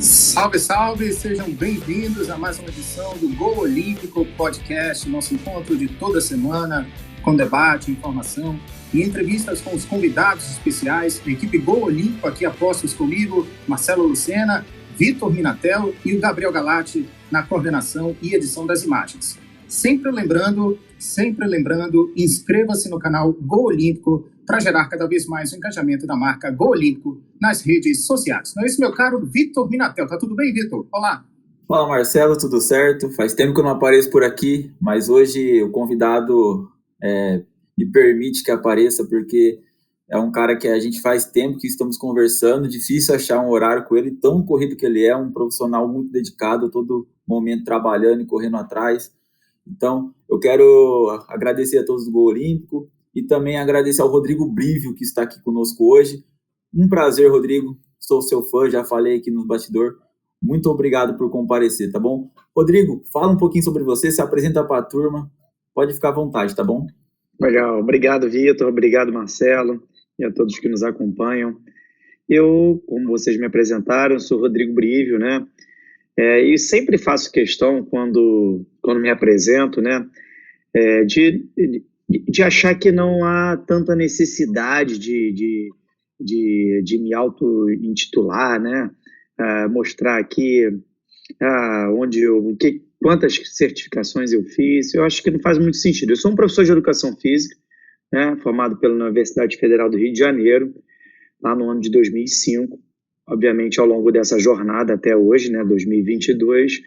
Salve, salve! Sejam bem-vindos a mais uma edição do Go Olímpico Podcast, nosso encontro de toda semana, com debate, informação e entrevistas com os convidados especiais da equipe Go Olímpico, aqui apostos comigo, Marcelo Lucena, Vitor Minatello e o Gabriel Galati na coordenação e edição das imagens. Sempre lembrando, inscreva-se no canal Go Olímpico para gerar cada vez mais o engajamento da marca Go Olímpico nas redes sociais. Não é isso, meu caro Vitor Minatello? Tá tudo bem, Vitor? Olá! Fala, Marcelo, tudo certo? Faz tempo que eu não apareço por aqui, mas hoje o convidado me permite que apareça, porque é um cara que a gente faz tempo que estamos conversando, difícil achar um horário com ele, tão corrido que ele é, um profissional muito dedicado, todo momento trabalhando e correndo atrás. Então, eu quero agradecer a todos do Go Olímpico e também agradecer ao Rodrigo Brivio, que está aqui conosco hoje. Um prazer, Rodrigo. Sou seu fã, já falei aqui no bastidor. Muito obrigado por comparecer, tá bom? Rodrigo, fala um pouquinho sobre você, se apresenta para a turma. Pode ficar à vontade, tá bom? Legal. Obrigado, Vitor. Obrigado, Marcelo, e a todos que nos acompanham. Eu, como vocês me apresentaram, sou Rodrigo Brivio, né? E sempre faço questão, quando me apresento, né, de achar que não há tanta necessidade de me auto-intitular, né, mostrar aqui quantas certificações eu fiz. Eu acho que não faz muito sentido. Eu sou um professor de educação física, né, formado pela Universidade Federal do Rio de Janeiro, lá no ano de 2005. Obviamente, ao longo dessa jornada até hoje, né, 2022,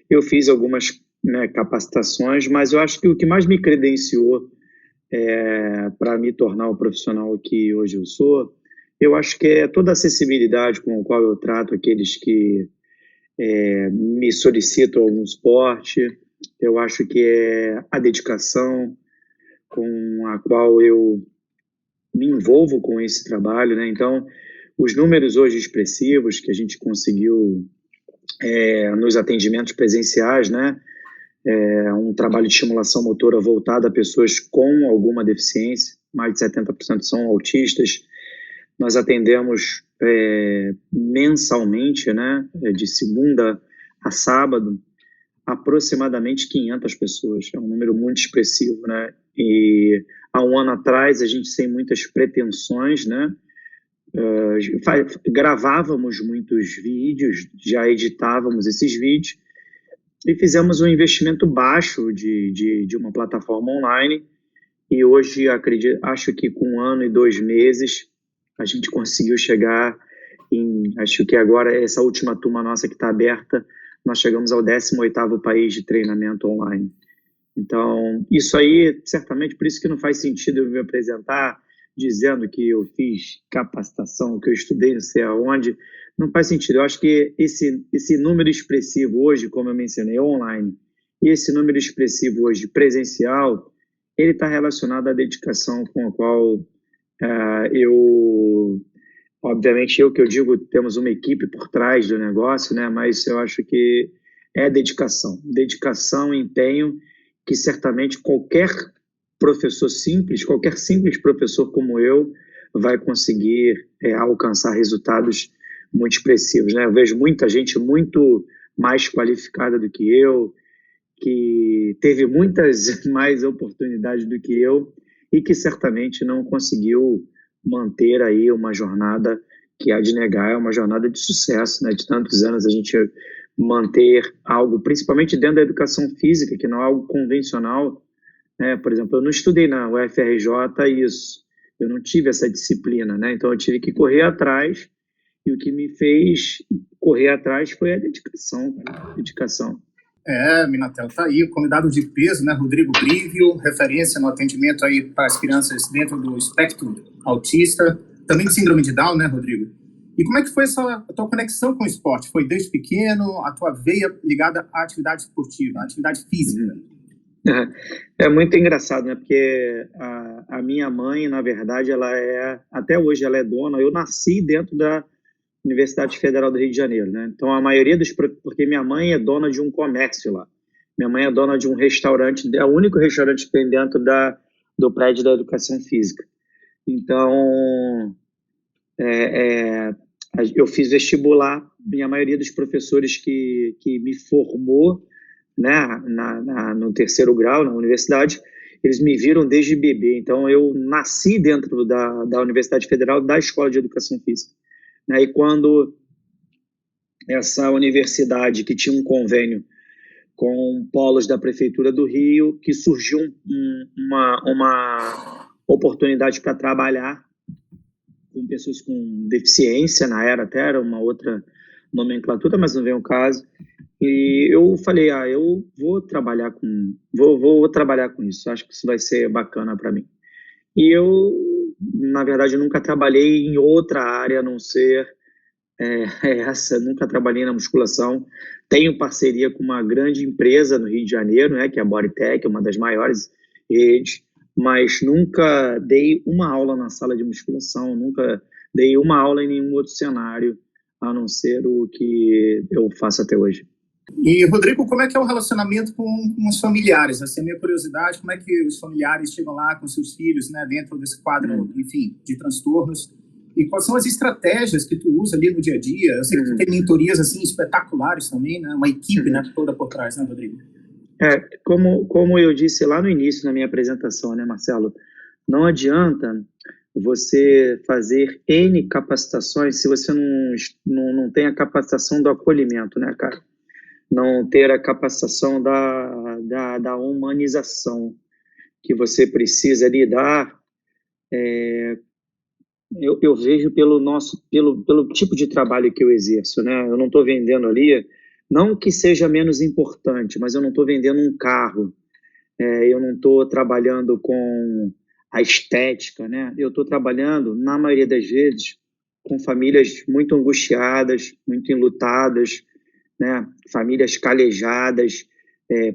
eu fiz algumas, né, capacitações, mas eu acho que o que mais me credenciou para me tornar o profissional que hoje eu sou, eu acho que é toda a acessibilidade com a qual eu trato aqueles que me solicitam algum esporte. Eu acho que é a dedicação com a qual eu me envolvo com esse trabalho, né? Então, os números hoje expressivos que a gente conseguiu nos atendimentos presenciais, né? Um trabalho de estimulação motora voltado a pessoas com alguma deficiência, mais de 70% são autistas. Nós atendemos mensalmente, né? De segunda a sábado, aproximadamente 500 pessoas. É um número muito expressivo, né? E há um ano atrás, a gente, sem muitas pretensões, né, gravávamos muitos vídeos, já editávamos esses vídeos e fizemos um investimento baixo de uma plataforma online, e hoje acho que com 1 ano e 2 meses a gente conseguiu chegar acho que agora essa última turma nossa que está aberta, nós chegamos ao 18º país de treinamento online. Então, isso aí, certamente, por isso que não faz sentido eu me apresentar dizendo que eu fiz capacitação, que eu estudei não sei aonde. Não faz sentido. Eu acho que esse número expressivo hoje, como eu mencionei, online, e esse número expressivo hoje presencial, ele está relacionado à dedicação com a qual obviamente, que eu digo, temos uma equipe por trás do negócio, né? Mas eu acho que é dedicação e empenho, que certamente qualquer simples professor como eu vai conseguir alcançar resultados muito expressivos, né? Eu vejo muita gente muito mais qualificada do que eu, que teve muitas mais oportunidades do que eu e que certamente não conseguiu manter aí uma jornada que há de negar, é uma jornada de sucesso, né? De tantos anos a gente manter algo, principalmente dentro da educação física, que não é algo convencional, né? Por exemplo, eu não estudei na UFRJ isso, eu não tive essa disciplina, né? Então eu tive que correr atrás, e o que me fez correr atrás foi a dedicação, cara. Dedicação. Minatello, tá aí, o convidado de peso, né, Rodrigo Brivio, referência no atendimento aí para as crianças dentro do espectro autista, também de síndrome de Down, né, Rodrigo? E como é que foi a tua conexão com o esporte? Foi desde pequeno, a tua veia ligada à atividade esportiva, à atividade física? É muito engraçado, né? Porque a minha mãe, na verdade, até hoje ela é dona. Eu nasci dentro da Universidade Federal do Rio de Janeiro, né? Então a maioria porque minha mãe é dona de um comércio lá. Minha mãe é dona de um restaurante, é o único restaurante que tem dentro do prédio da educação física. Então, Eu fiz vestibular, e a maioria dos professores que me formou, né, no terceiro grau, na universidade, eles me viram desde bebê. Então, eu nasci dentro da Universidade Federal, da Escola de Educação Física. Né, e quando essa universidade, que tinha um convênio com polos da Prefeitura do Rio, que surgiu uma oportunidade para trabalhar com pessoas com deficiência, era uma outra nomenclatura, mas não vem ao caso. E eu falei, eu vou trabalhar vou trabalhar com isso, acho que isso vai ser bacana para mim. E eu, na verdade, nunca trabalhei em outra área a não ser essa, nunca trabalhei na musculação. Tenho parceria com uma grande empresa no Rio de Janeiro, né, que é a Bodytech, uma das maiores redes, mas nunca dei uma aula na sala de musculação, nunca dei uma aula em nenhum outro cenário, a não ser o que eu faço até hoje. E, Rodrigo, como é que é o relacionamento com os familiares? Assim, a minha curiosidade, como é que os familiares chegam lá com seus filhos, né, dentro desse quadro, enfim, de transtornos? E quais são as estratégias que tu usa ali no dia a dia? Eu sei que tu tem mentorias, assim, espetaculares também, né? Uma equipe, né, toda por trás, né, Rodrigo? Como eu disse lá no início, na minha apresentação, né, Marcelo? Não adianta você fazer N capacitações se você não tem a capacitação do acolhimento, né, cara? Não ter a capacitação da humanização que você precisa lidar. Eu vejo pelo tipo de trabalho que eu exerço, né? Eu não estou vendendo ali, não que seja menos importante, mas eu não estou vendendo um carro, eu não estou trabalhando com a estética, né? Eu estou trabalhando, na maioria das vezes, com famílias muito angustiadas, muito enlutadas, né? Famílias calejadas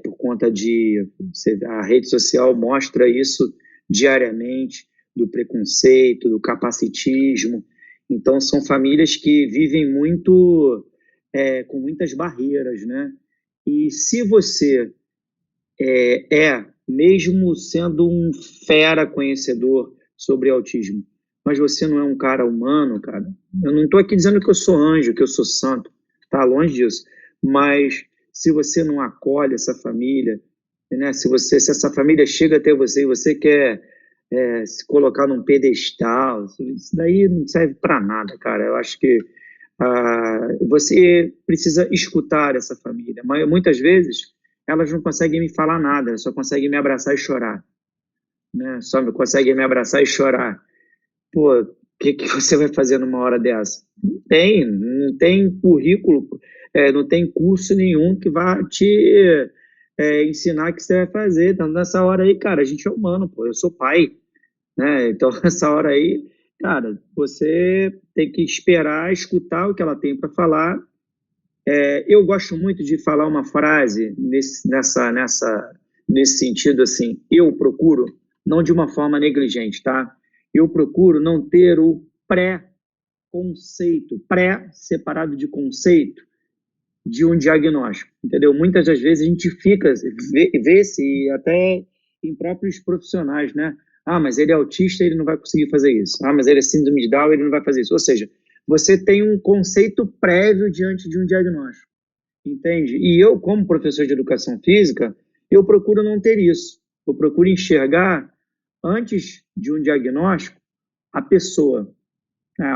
por conta a rede social mostra isso diariamente, do preconceito, do capacitismo. Então, são famílias que vivem muito com muitas barreiras, né? E se você mesmo sendo um fera conhecedor sobre autismo, mas você não é um cara humano, cara, eu não estou aqui dizendo que eu sou anjo, que eu sou santo, tá longe disso, mas se você não acolhe essa família, né? Se essa família chega até você e você quer se colocar num pedestal, isso daí não serve para nada, cara. Eu acho que você precisa escutar essa família, mas muitas vezes elas não conseguem me falar nada, elas só conseguem me abraçar e chorar, né? Só conseguem me abraçar e chorar. Pô, o que você vai fazer numa hora dessa? Não tem currículo, não tem curso nenhum que vá te ensinar o que você vai fazer. Então, nessa hora aí, cara, a gente é humano, pô, eu sou pai, né? Então, nessa hora aí, cara, você tem que esperar, escutar o que ela tem para falar. Eu gosto muito de falar uma frase nesse sentido, assim, eu procuro, não de uma forma negligente, tá? Eu procuro não ter o pré-conceito, pré separado de conceito, de um diagnóstico, entendeu? Muitas das vezes a gente vê-se até em próprios profissionais, né? Mas ele é autista, ele não vai conseguir fazer isso. Mas ele é síndrome de Down, ele não vai fazer isso. Ou seja, você tem um conceito prévio diante de um diagnóstico, entende? E eu, como professor de educação física, eu procuro não ter isso. Eu procuro enxergar, antes de um diagnóstico, a pessoa.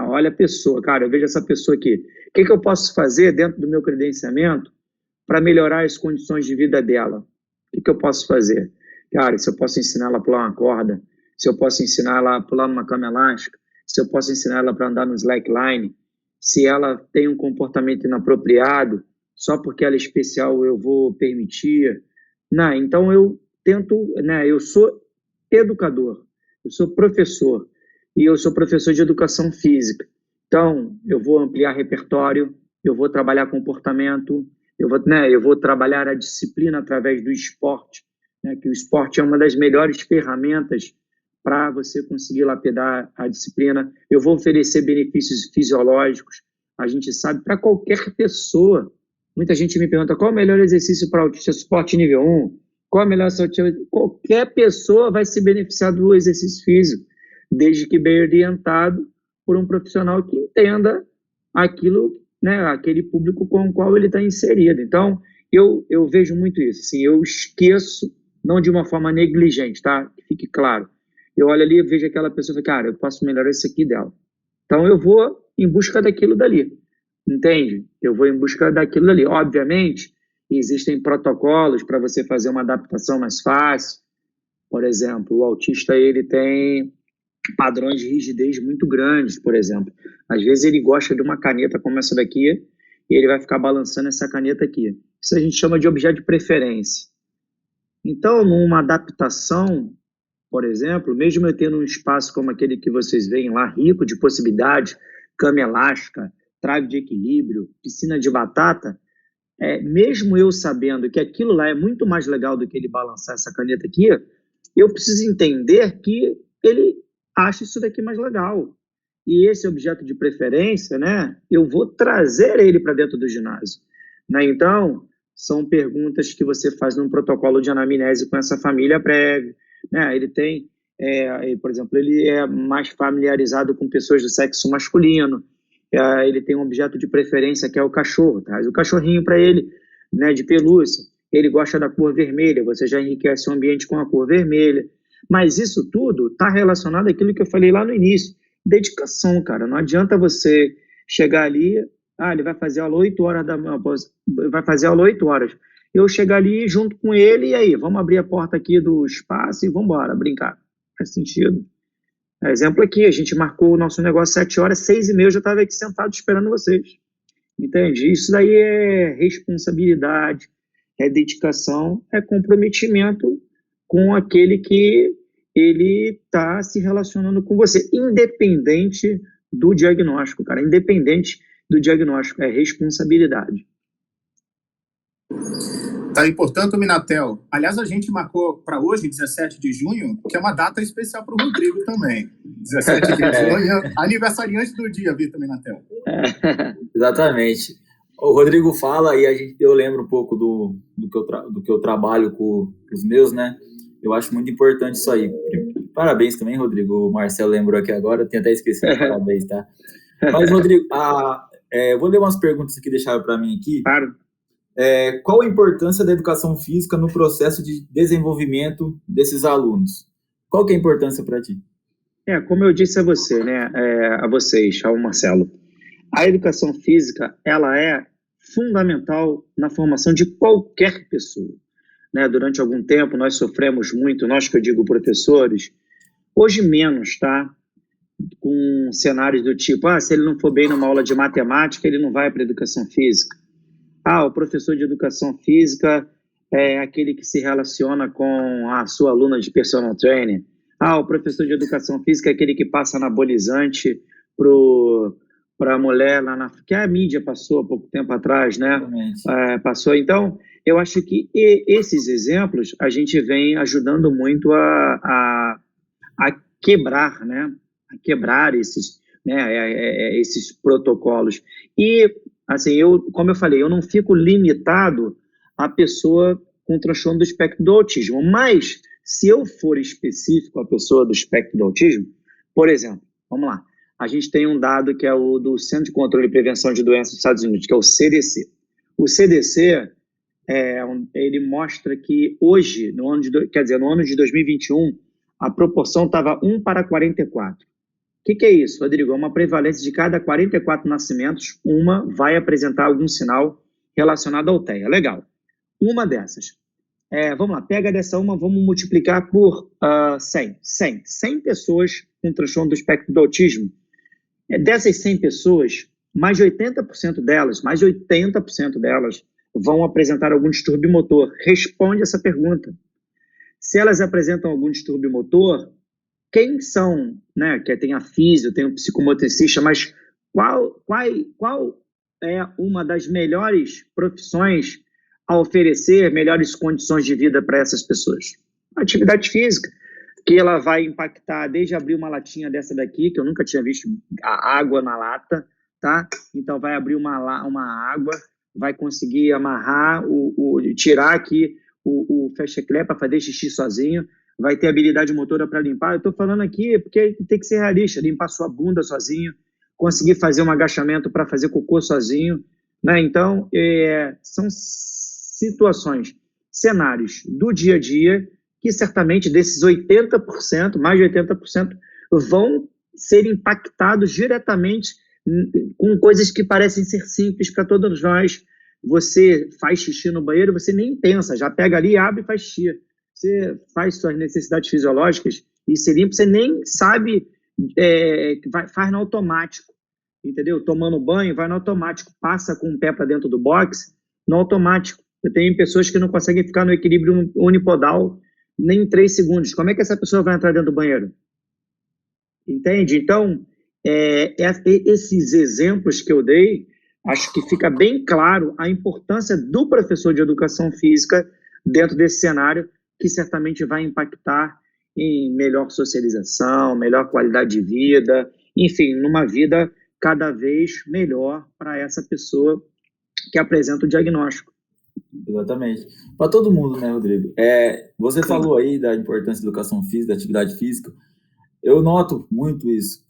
Olha a pessoa, cara, eu vejo essa pessoa aqui. O que eu posso fazer dentro do meu credenciamento para melhorar as condições de vida dela? O que eu posso fazer? Cara, se eu posso ensinar ela a pular uma corda, se eu posso ensinar ela a pular numa cama elástica, se eu posso ensinar ela para andar no slackline, se ela tem um comportamento inapropriado, só porque ela é especial eu vou permitir. Não, então eu tento, né, eu sou educador, eu sou professor, e eu sou professor de educação física. Então, eu vou ampliar repertório, eu vou trabalhar comportamento, eu vou trabalhar a disciplina através do esporte, né, que o esporte é uma das melhores ferramentas para você conseguir lapidar a disciplina. Eu vou oferecer benefícios fisiológicos, a gente sabe, para qualquer pessoa. Muita gente me pergunta qual é o melhor exercício para autista, suporte nível 1, qual é o melhor exercício? Qualquer pessoa vai se beneficiar do exercício físico, desde que bem orientado por um profissional que entenda aquilo, né, aquele público com o qual ele está inserido. Então, eu vejo muito isso. Assim, eu esqueço, não de uma forma negligente, tá? Que fique claro. Eu olho ali e vejo aquela pessoa e falo, cara, eu posso melhorar isso aqui dela. Então, eu vou em busca daquilo dali. Entende? Eu vou em busca daquilo dali. Obviamente, existem protocolos para você fazer uma adaptação mais fácil. Por exemplo, o autista ele tem padrões de rigidez muito grandes, por exemplo. Às vezes ele gosta de uma caneta como essa daqui e ele vai ficar balançando essa caneta aqui. Isso a gente chama de objeto de preferência. Então, numa adaptação, por exemplo, mesmo eu tendo um espaço como aquele que vocês veem lá, rico de possibilidades, cama elástica, trave de equilíbrio, piscina de batata, mesmo eu sabendo que aquilo lá é muito mais legal do que ele balançar essa caneta aqui, eu preciso entender que ele acha isso daqui mais legal. E esse objeto de preferência, né, eu vou trazer ele para dentro do ginásio. Né? Então, são perguntas que você faz num protocolo de anamnese com essa família prévia. Né? Ele tem, por exemplo, ele é mais familiarizado com pessoas do sexo masculino, ele tem um objeto de preferência que é o cachorro, traz o cachorrinho para ele, né, de pelúcia, ele gosta da cor vermelha, você já enriquece o ambiente com a cor vermelha, mas isso tudo está relacionado àquilo que eu falei lá no início, dedicação, cara, não adianta você chegar ali, ele vai fazer aula 8 horas, vai fazer aula 8 horas, eu chegar ali junto com ele, e aí, vamos abrir a porta aqui do espaço e vamos embora, brincar, faz sentido. Exemplo aqui, a gente marcou o nosso negócio 7 horas, 6h30 eu já estava aqui sentado esperando vocês. Entende? Isso daí é responsabilidade, é dedicação, é comprometimento com aquele que ele está se relacionando com você, independente do diagnóstico, cara, independente do diagnóstico, é responsabilidade. Tá aí, portanto, Minatel. Aliás, a gente marcou para hoje, 17 de junho, que é uma data especial para o Rodrigo também. 17 de junho, aniversariante do dia, Vitor Minatel. Exatamente. O Rodrigo fala, e eu lembro um pouco do que eu trabalho com os meus, né? Eu acho muito importante isso aí. Parabéns também, Rodrigo. O Marcelo lembrou aqui agora, eu tenho até esquecido. Parabéns, tá? Mas, Rodrigo, eu vou ler umas perguntas que deixaram para mim aqui. Claro. Qual a importância da educação física no processo de desenvolvimento desses alunos? Qual que é a importância para ti? Como eu disse a você, né, a vocês, ao Marcelo, a educação física, ela é fundamental na formação de qualquer pessoa. Né? Durante algum tempo, nós sofremos muito, nós que eu digo professores, hoje menos, tá? Com cenários do tipo, se ele não for bem numa aula de matemática, ele não vai para a educação física. O professor de educação física é aquele que se relaciona com a sua aluna de personal trainer. O professor de educação física é aquele que passa anabolizante para a mulher lá que a mídia passou há pouco tempo atrás, né? Passou. Então, eu acho que esses exemplos a gente vem ajudando muito a quebrar, né? A quebrar esses, né? Esses protocolos. E assim, como eu falei, eu não fico limitado à pessoa com transtorno do espectro do autismo, mas se eu for específico à pessoa do espectro do autismo, por exemplo, vamos lá, a gente tem um dado que é o do Centro de Controle e Prevenção de Doenças dos Estados Unidos, que é o CDC. O CDC, ele mostra que hoje, no ano de 2021, a proporção estava 1 para 44. O que é isso, Rodrigo? É uma prevalência de cada 44 nascimentos, uma vai apresentar algum sinal relacionado ao TEA. Legal. Uma dessas. Vamos lá, pega dessa uma, vamos multiplicar por 100. 100 pessoas com transtorno do espectro do autismo. Dessas 100 pessoas, mais de 80% delas vão apresentar algum distúrbio motor. Responde essa pergunta. Se elas apresentam algum distúrbio motor, quem são, né, que tem a físio, tem o psicomotricista, mas qual é uma das melhores profissões a oferecer melhores condições de vida para essas pessoas? A atividade física, que ela vai impactar desde abrir uma latinha dessa daqui, que eu nunca tinha visto a água na lata, tá? Então vai abrir uma água, vai conseguir amarrar, tirar aqui o fecha-clé para fazer xixi sozinho, vai ter habilidade motora para limpar. Eu estou falando aqui porque tem que ser realista, limpar sua bunda sozinho, conseguir fazer um agachamento para fazer cocô sozinho, né? Então, são situações, cenários do dia a dia que certamente desses 80%, mais de 80%, vão ser impactados diretamente com coisas que parecem ser simples para todos nós. Você faz xixi no banheiro, você nem pensa, já pega ali, abre e faz xixi. Você faz suas necessidades fisiológicas e se limpa, você nem sabe, faz no automático, entendeu? Tomando banho, vai no automático, passa com o pé para dentro do box, no automático. Eu tenho pessoas que não conseguem ficar no equilíbrio unipodal nem em 3 segundos. Como é que essa pessoa vai entrar dentro do banheiro? Entende? Então, esses exemplos que eu dei, acho que fica bem claro a importância do professor de educação física dentro desse cenário, que certamente vai impactar em melhor socialização, melhor qualidade de vida, enfim, numa vida cada vez melhor para essa pessoa que apresenta o diagnóstico. Exatamente. Para todo mundo, né, Rodrigo? Você falou aí da importância da educação física, da atividade física. Eu noto muito isso.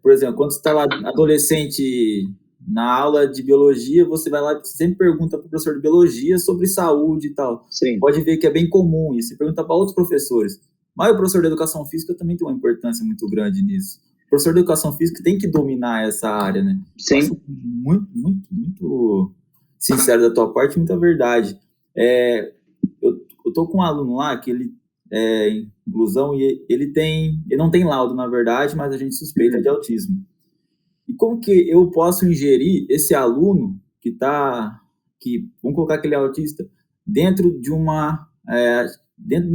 Por exemplo, quando você está lá adolescente na aula de biologia, você vai lá e sempre pergunta para o professor de biologia sobre saúde e tal. Sim. Pode ver que é bem comum isso. Você pergunta para outros professores. Mas o professor de educação física também tem uma importância muito grande nisso. O professor de educação física tem que dominar essa área, né? Sim. Acho muito sincero da tua parte, muita verdade. Eu tô com um aluno lá que ele em inclusão e ele não tem laudo, na verdade, mas a gente suspeita de autismo. E como que eu posso ingerir esse aluno vamos colocar que ele é autista, dentro de uma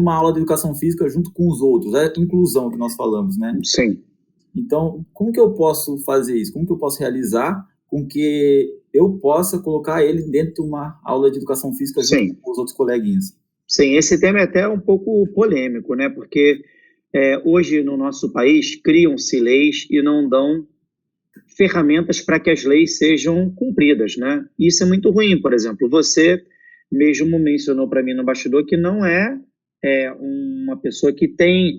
aula de educação física junto com os outros? É a inclusão que nós falamos, né? Sim. Então, como que eu posso fazer isso? Como que eu posso realizar com que eu possa colocar ele dentro de uma aula de educação física junto com os outros coleguinhas? Sim, esse tema é até um pouco polêmico, né? Porque hoje no nosso país criam-se leis e não dão ferramentas para que as leis sejam cumpridas, né? Isso é muito ruim. Por exemplo, você mesmo mencionou para mim no bastidor que não é uma pessoa que tem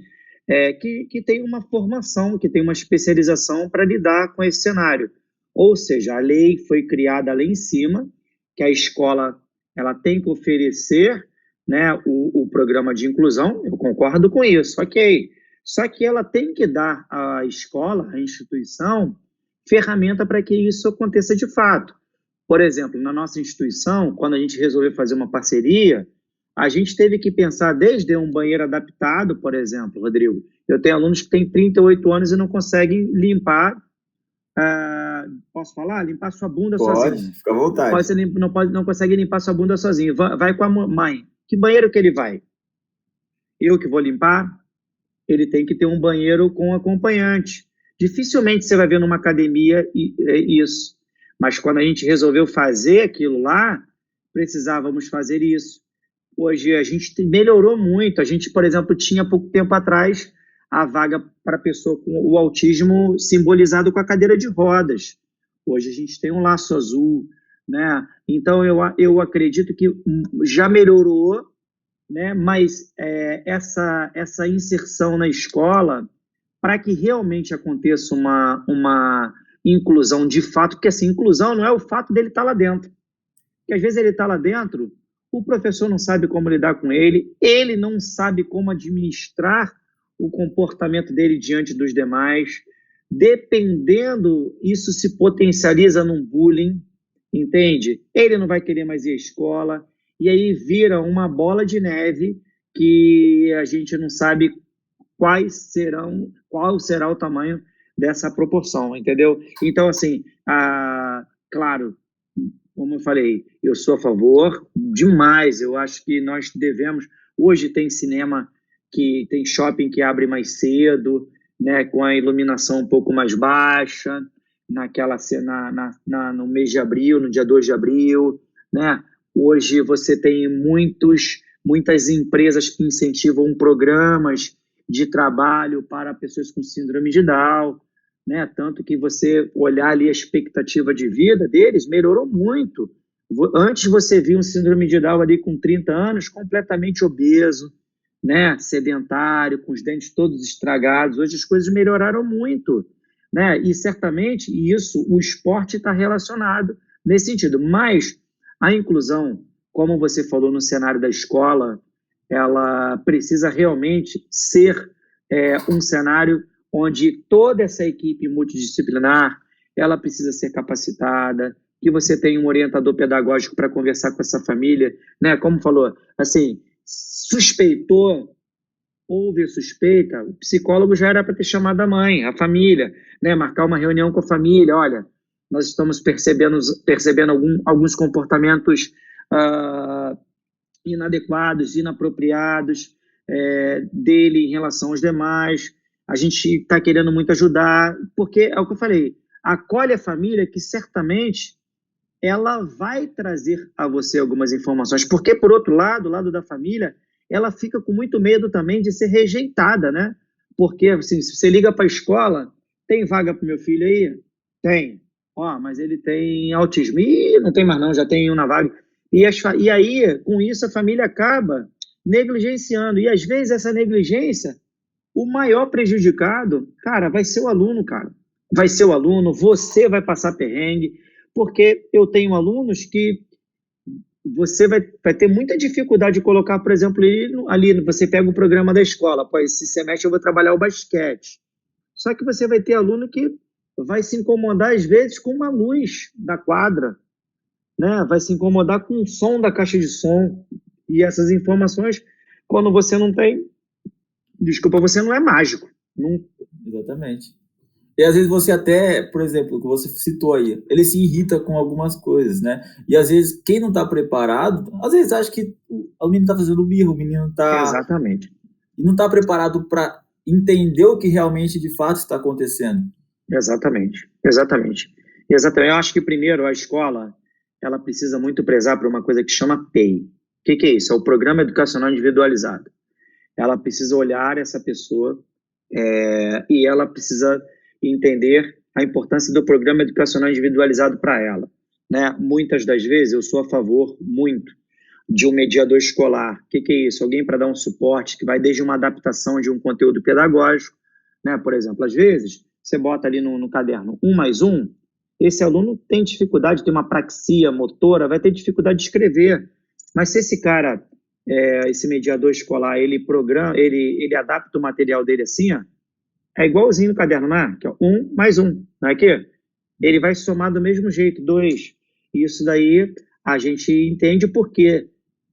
que tem uma formação, que tem uma especialização para lidar com esse cenário. Ou seja, a lei foi criada lá em cima, que a escola ela tem que oferecer, né, o programa de inclusão. Eu concordo com isso, ok. Só que ela tem que dar à escola, à instituição, ferramenta para que isso aconteça de fato. Por exemplo, na nossa instituição, quando a gente resolveu fazer uma parceria, a gente teve que pensar desde um banheiro adaptado, por exemplo, Rodrigo. Eu tenho alunos que têm 38 anos e não conseguem limpar, posso falar? Limpar sua bunda sozinho. Pode, fica à vontade. Não consegue limpar sua bunda sozinho. Vai com a mãe. Que banheiro que ele vai? Eu que vou limpar? Ele tem que ter um banheiro com acompanhante. Dificilmente você vai ver numa academia isso. Mas quando a gente resolveu fazer aquilo lá, precisávamos fazer isso. Hoje a gente melhorou muito. A gente, por exemplo, tinha pouco tempo atrás a vaga para pessoa com o autismo simbolizado com a cadeira de rodas. Hoje a gente tem um laço azul, né? Então eu acredito que já melhorou, né? Mas essa inserção na escola, para que realmente aconteça uma inclusão de fato, porque assim, inclusão não é o fato dele estar lá dentro. Porque às vezes ele está lá dentro, o professor não sabe como lidar com ele não sabe como administrar o comportamento dele diante dos demais. Dependendo, isso se potencializa num bullying, entende? Ele não vai querer mais ir à escola, e aí vira uma bola de neve que a gente não sabe qual será o tamanho dessa proporção, entendeu? Então, assim, claro, como eu falei, eu sou a favor demais. Eu acho que nós devemos... Hoje tem cinema, tem shopping que abre mais cedo, né, com a iluminação um pouco mais baixa, no mês de abril, no dia 2 de abril, né? Hoje você tem muitas empresas que incentivam programas de trabalho para pessoas com síndrome de Down, né? Tanto que você olhar ali a expectativa de vida deles melhorou muito. Antes você via um síndrome de Down ali com 30 anos, completamente obeso, né? Sedentário, com os dentes todos estragados. Hoje as coisas melhoraram muito. né? E certamente isso, o esporte está relacionado nesse sentido. Mas a inclusão, como você falou no cenário da escola, ela precisa realmente ser um cenário onde toda essa equipe multidisciplinar, ela precisa ser capacitada, que você tenha um orientador pedagógico para conversar com essa família, né? Como falou, assim, suspeitou, houve suspeita, o psicólogo já era para ter chamado a mãe, a família, né? Marcar uma reunião com a família, olha, nós estamos percebendo alguns comportamentos inadequados, inapropriados dele em relação aos demais, a gente está querendo muito ajudar, porque é o que eu falei, acolhe a família que certamente ela vai trazer a você algumas informações, porque por outro lado, o lado da família, ela fica com muito medo também de ser rejeitada, né? Porque assim, se você liga para a escola, tem vaga para o meu filho aí? Tem. Mas ele tem autismo. Ih, não tem mais não, já tem um na vaga. E aí, com isso, a família acaba negligenciando. E às vezes essa negligência, o maior prejudicado, cara, vai ser o aluno, cara. Vai ser o aluno, você vai passar perrengue, porque eu tenho alunos que você vai ter muita dificuldade de colocar, por exemplo, ali você pega o programa da escola, pô, esse semestre eu vou trabalhar o basquete. Só que você vai ter aluno que vai se incomodar, às vezes, com uma luz da quadra, né? Vai se incomodar com o som da caixa de som. E essas informações, quando você não tem, desculpa, você não é mágico. Não... Exatamente. E às vezes você até, por exemplo, o que você citou aí, ele se irrita com algumas coisas, né? E às vezes quem não está preparado, às vezes acha que o menino está fazendo birra, o menino está... Exatamente. E não está preparado para entender o que realmente, de fato, está acontecendo. Exatamente. Eu acho que, primeiro, a escola, ela precisa muito prezar por uma coisa que chama PEI. O que é isso? É o Programa Educacional Individualizado. Ela precisa olhar essa pessoa e ela precisa entender a importância do programa educacional individualizado para ela, né? Muitas das vezes eu sou a favor muito de um mediador escolar. O que é isso? Alguém para dar um suporte que vai desde uma adaptação de um conteúdo pedagógico, né? Por exemplo, às vezes você bota ali no caderno 1 mais 1, esse aluno tem dificuldade, tem uma apraxia motora, vai ter dificuldade de escrever, mas se esse cara, esse mediador escolar, ele adapta o material dele assim, ó, é igualzinho no caderno, não é? Que é 1 mais 1, não é que? Ele vai somar do mesmo jeito, 2. Isso daí a gente entende porque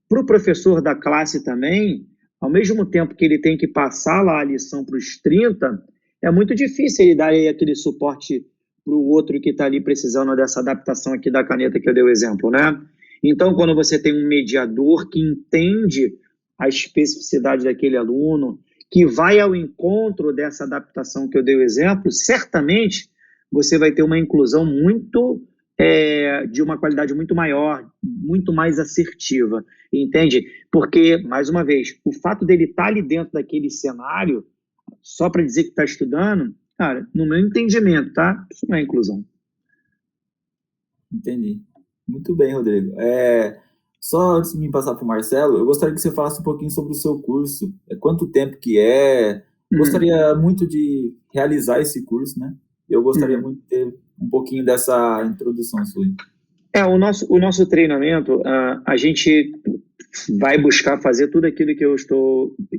para o professor da classe também, ao mesmo tempo que ele tem que passar lá a lição para os 30, é muito difícil ele dar aí aquele suporte para o outro que está ali precisando dessa adaptação aqui da caneta que eu dei o exemplo, né? Então, quando você tem um mediador que entende a especificidade daquele aluno, que vai ao encontro dessa adaptação que eu dei o exemplo, certamente você vai ter uma inclusão muito, de uma qualidade muito maior, muito mais assertiva, entende? Porque, mais uma vez, o fato dele estar ali dentro daquele cenário, só para dizer que está estudando, cara, no meu entendimento, tá? Isso não é inclusão. Entendi. Muito bem, Rodrigo. Só antes de me passar para o Marcelo, eu gostaria que você falasse um pouquinho sobre o seu curso. Quanto tempo que é? Gostaria muito de realizar esse curso, né? Eu gostaria muito de ter um pouquinho dessa introdução sua. O nosso treinamento, a gente vai buscar fazer tudo aquilo que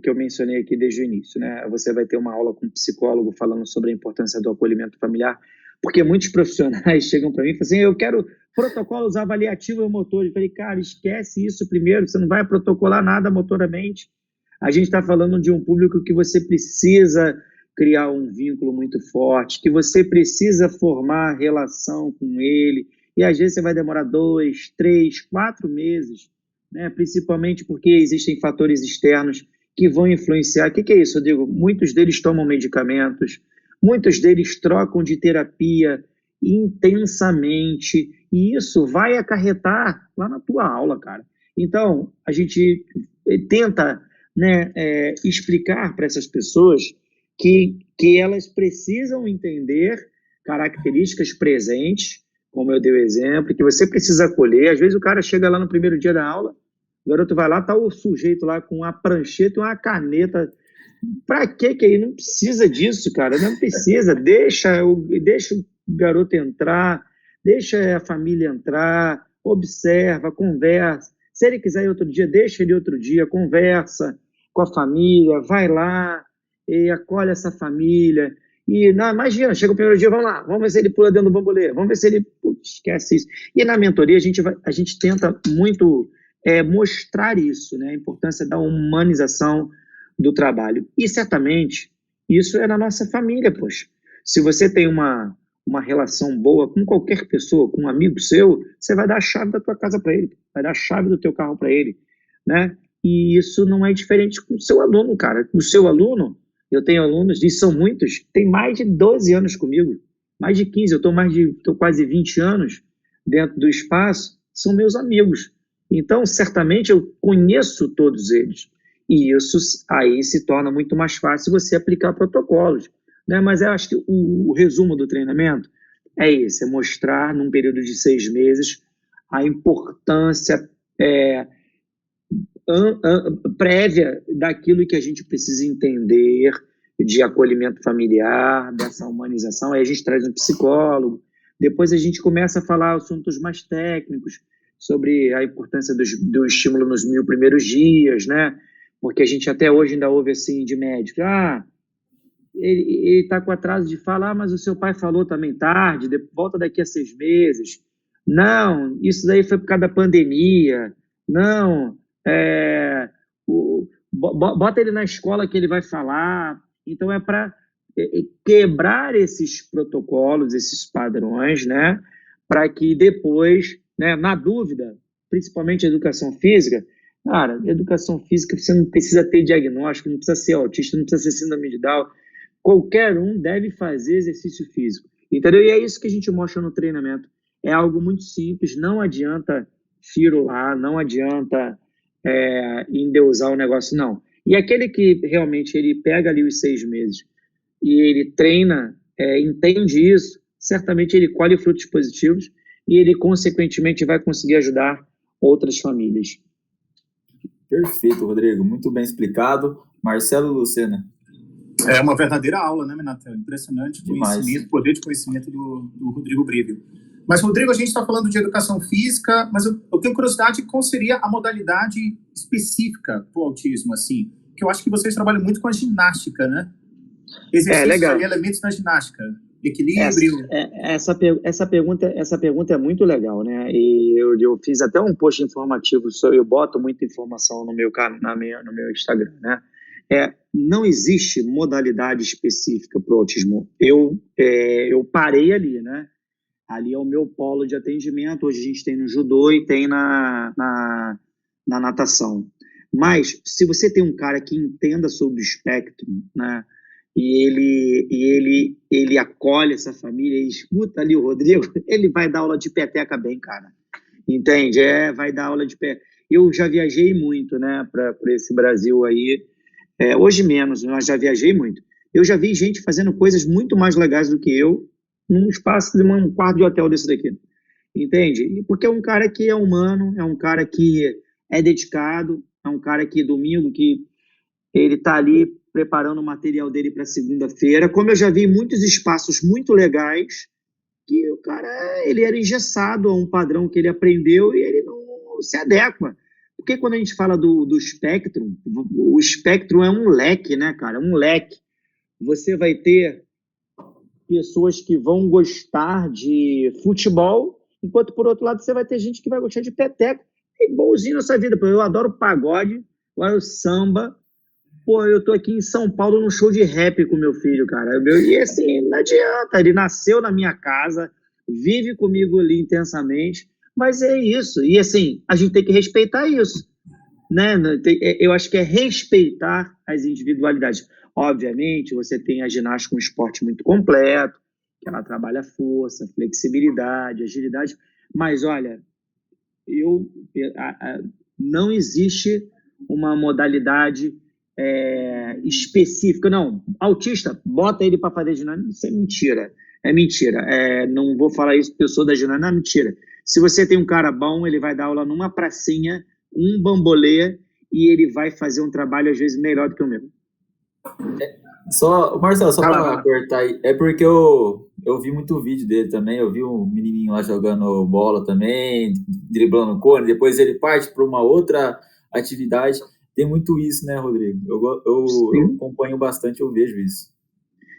eu mencionei aqui desde o início, né? Você vai ter uma aula com um psicólogo falando sobre a importância do acolhimento familiar, porque muitos profissionais chegam para mim e falam assim, eu quero protocolos avaliativos motores. Eu falei, cara, esquece isso primeiro, você não vai protocolar nada motoramente. A gente está falando de um público que você precisa criar um vínculo muito forte, que você precisa formar relação com ele, e às vezes você vai demorar 2, 3, 4 meses, né? Principalmente porque existem fatores externos que vão influenciar. O que é isso, Rodrigo? Muitos deles tomam medicamentos, muitos deles trocam de terapia intensamente, e isso vai acarretar lá na tua aula, cara. Então, a gente tenta, né, explicar para essas pessoas que elas precisam entender características presentes, como eu dei o exemplo, que você precisa acolher. Às vezes o cara chega lá no primeiro dia da aula, o garoto vai lá, tá o sujeito lá com uma prancheta e uma caneta Pra que aí? Não precisa disso, cara. Não precisa. Deixa o garoto entrar, deixa a família entrar, observa, conversa. Se ele quiser ir outro dia, deixa ele outro dia, conversa com a família, vai lá e acolhe essa família. E não, imagina, chega o primeiro dia, vamos lá, vamos ver se ele pula dentro do bambolê, vamos ver se ele esquece isso. E na mentoria a gente tenta muito mostrar isso, né? A importância da humanização do trabalho. E certamente isso é na nossa família, poxa. Se você tem uma relação boa com qualquer pessoa, com um amigo seu, você vai dar a chave da tua casa para ele, vai dar a chave do teu carro para ele, né? E isso não é diferente com o seu aluno, cara. O seu aluno, eu tenho alunos, e são muitos, tem mais de 12 anos comigo, mais de 15, eu estou quase 20 anos dentro do espaço, são meus amigos. Então, certamente, eu conheço todos eles. E isso aí se torna muito mais fácil você aplicar protocolos, né? Mas eu acho que o resumo do treinamento é esse, é mostrar num período de 6 meses a importância prévia daquilo que a gente precisa entender de acolhimento familiar, dessa humanização. Aí a gente traz um psicólogo, depois a gente começa a falar assuntos mais técnicos sobre a importância do estímulo nos 1000 primeiros dias, né? Porque a gente até hoje ainda ouve assim de médico, ele está com atraso de falar, mas o seu pai falou também tarde, volta daqui a 6 meses. Não, isso daí foi por causa da pandemia. Não, bota ele na escola que ele vai falar. Então é para quebrar esses protocolos, esses padrões, né? Para que depois, né, na dúvida, principalmente a educação física, cara, educação física você não precisa ter diagnóstico, não precisa ser autista, não precisa ser síndrome de Down. Qualquer um deve fazer exercício físico, entendeu? E é isso que a gente mostra no treinamento. É algo muito simples, não adianta firular, não adianta endeusar o negócio, não. E aquele que realmente ele pega ali os 6 meses e ele treina, entende isso, certamente ele colhe frutos positivos e ele, consequentemente, vai conseguir ajudar outras famílias. Perfeito, Rodrigo. Muito bem explicado. Marcelo Lucena. É uma verdadeira aula, né, Minatel? Impressionante o poder de conhecimento do Rodrigo Brivio. Mas, Rodrigo, a gente está falando de educação física, mas eu tenho curiosidade qual seria a modalidade específica para o autismo, assim, que eu acho que vocês trabalham muito com a ginástica, né? Exercícios e elementos na ginástica, equilíbrio. Essa pergunta é muito legal, né? E eu fiz até um post informativo, eu boto muita informação no meu Instagram, né? Não existe modalidade específica para o autismo. Eu parei ali, né? Ali é o meu polo de atendimento. Hoje a gente tem no judô e tem na natação. Mas se você tem um cara que entenda sobre o espectro, né? E ele acolhe essa família e escuta ali o Rodrigo, ele vai dar aula de peteca bem, cara. Entende? Vai dar aula de peteca. Eu já viajei muito, né, para esse Brasil aí. Hoje menos, mas já viajei muito. Eu já vi gente fazendo coisas muito mais legais do que eu num espaço de um quarto de hotel desse daqui. Entende? Porque é um cara que é humano, é um cara que é dedicado, é um cara que domingo que ele está ali preparando o material dele para segunda-feira. Como eu já vi muitos espaços muito legais que o cara ele era engessado a um padrão que ele aprendeu e ele não se adequa. Porque quando a gente fala do espectro, o espectro é um leque, né, cara? Um leque. Você vai ter pessoas que vão gostar de futebol, enquanto, por outro lado, você vai ter gente que vai gostar de peteca. É bonzinho nessa vida. Eu adoro pagode, eu adoro samba. Pô, eu tô aqui em São Paulo num show de rap com meu filho, cara. E assim, não adianta. Ele nasceu na minha casa, vive comigo ali intensamente. Mas é isso. E assim, a gente tem que respeitar isso, né? Eu acho que é respeitar as individualidades. Obviamente, você tem a ginástica um esporte muito completo, que ela trabalha força, flexibilidade, agilidade. Mas, olha, não existe uma modalidade específica. Não, autista, bota ele para fazer ginástica. Isso é mentira. É mentira. Não vou falar isso porque eu sou da ginástica. Não, é mentira. Se você tem um cara bom, ele vai dar aula numa pracinha, um bambolê, e ele vai fazer um trabalho, às vezes, melhor do que o meu. Só, Marcelo, só Vai lá, vai para lá. cortar aí, é porque eu vi muito vídeo dele também, eu vi um menininho lá jogando bola também, driblando o cone, depois ele parte para uma outra atividade. Tem muito isso, né, Rodrigo? Eu Sim. acompanho bastante, eu vejo isso.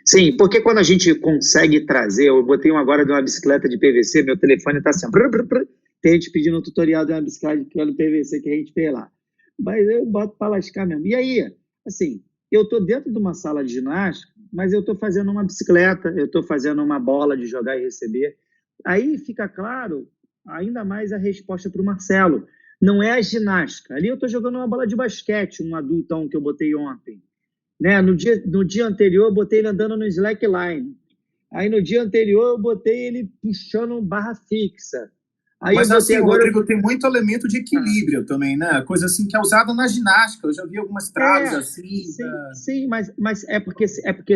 Sim, porque quando a gente consegue trazer, eu botei um agora de uma bicicleta de PVC, meu telefone está assim, brr, brr, brr, tem gente pedindo um tutorial de uma bicicleta pelo PVC que a gente fez lá. Mas eu boto para lascar mesmo. E aí, assim, eu estou dentro de uma sala de ginástica, mas eu estou fazendo uma bicicleta, eu estou fazendo uma bola de jogar e receber. Aí fica claro ainda mais a resposta para o Marcelo. Não é a ginástica. Ali eu estou jogando uma bola de basquete, um adultão que eu botei ontem, né? No dia anterior, eu botei ele andando no slackline. Aí, no dia anterior, eu botei ele puxando barra fixa. Aí, eu Mas botei assim, o agora... Rodrigo tem muito elemento de equilíbrio também, né? Coisa assim que é usada na ginástica. Eu já vi algumas traves assim. Sim, mas é porque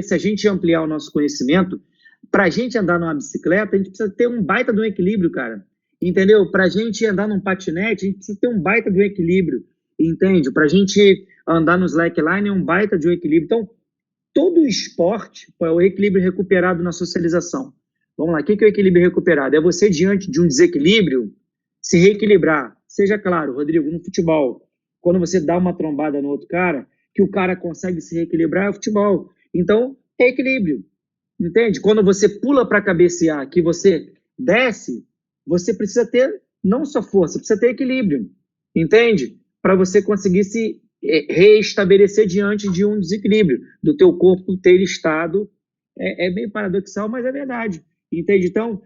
se a gente ampliar o nosso conhecimento, para a gente andar numa bicicleta, a gente precisa ter um baita de um equilíbrio, cara. Entendeu? Para a gente andar num patinete, a gente precisa ter um baita de um equilíbrio. Entende? Para a gente andar no slackline, é um baita de um equilíbrio. Então, todo o esporte é o equilíbrio recuperado na socialização. Vamos lá, o que é o equilíbrio recuperado? É você, diante de um desequilíbrio, se reequilibrar. Seja claro, Rodrigo, no futebol, quando você dá uma trombada no outro cara, que o cara consegue se reequilibrar, é futebol. Então, é equilíbrio. Entende? Quando você pula para cabecear, que você desce, você precisa ter não só força, precisa ter equilíbrio. Entende? Para você conseguir se reestabelecer diante de um desequilíbrio, do teu corpo ter estado. É meio paradoxal, mas é verdade. Entende? Então,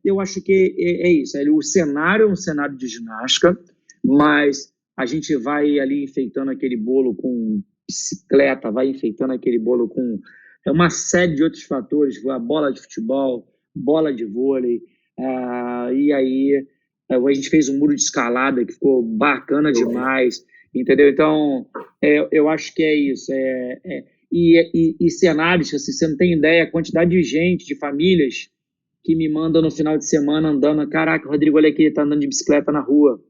eu acho que é isso. O cenário é um cenário de ginástica, mas a gente vai ali enfeitando aquele bolo com bicicleta, vai enfeitando aquele bolo com uma série de outros fatores, a bola de futebol, bola de vôlei, e aí a gente fez um muro de escalada que ficou bacana Eu vi. demais, entendeu? Então, eu acho que é isso. E cenários, assim, você não tem ideia a quantidade de gente, de famílias que me mandam no final de semana andando. Caraca, Rodrigo, olha aqui, ele tá andando de bicicleta na rua.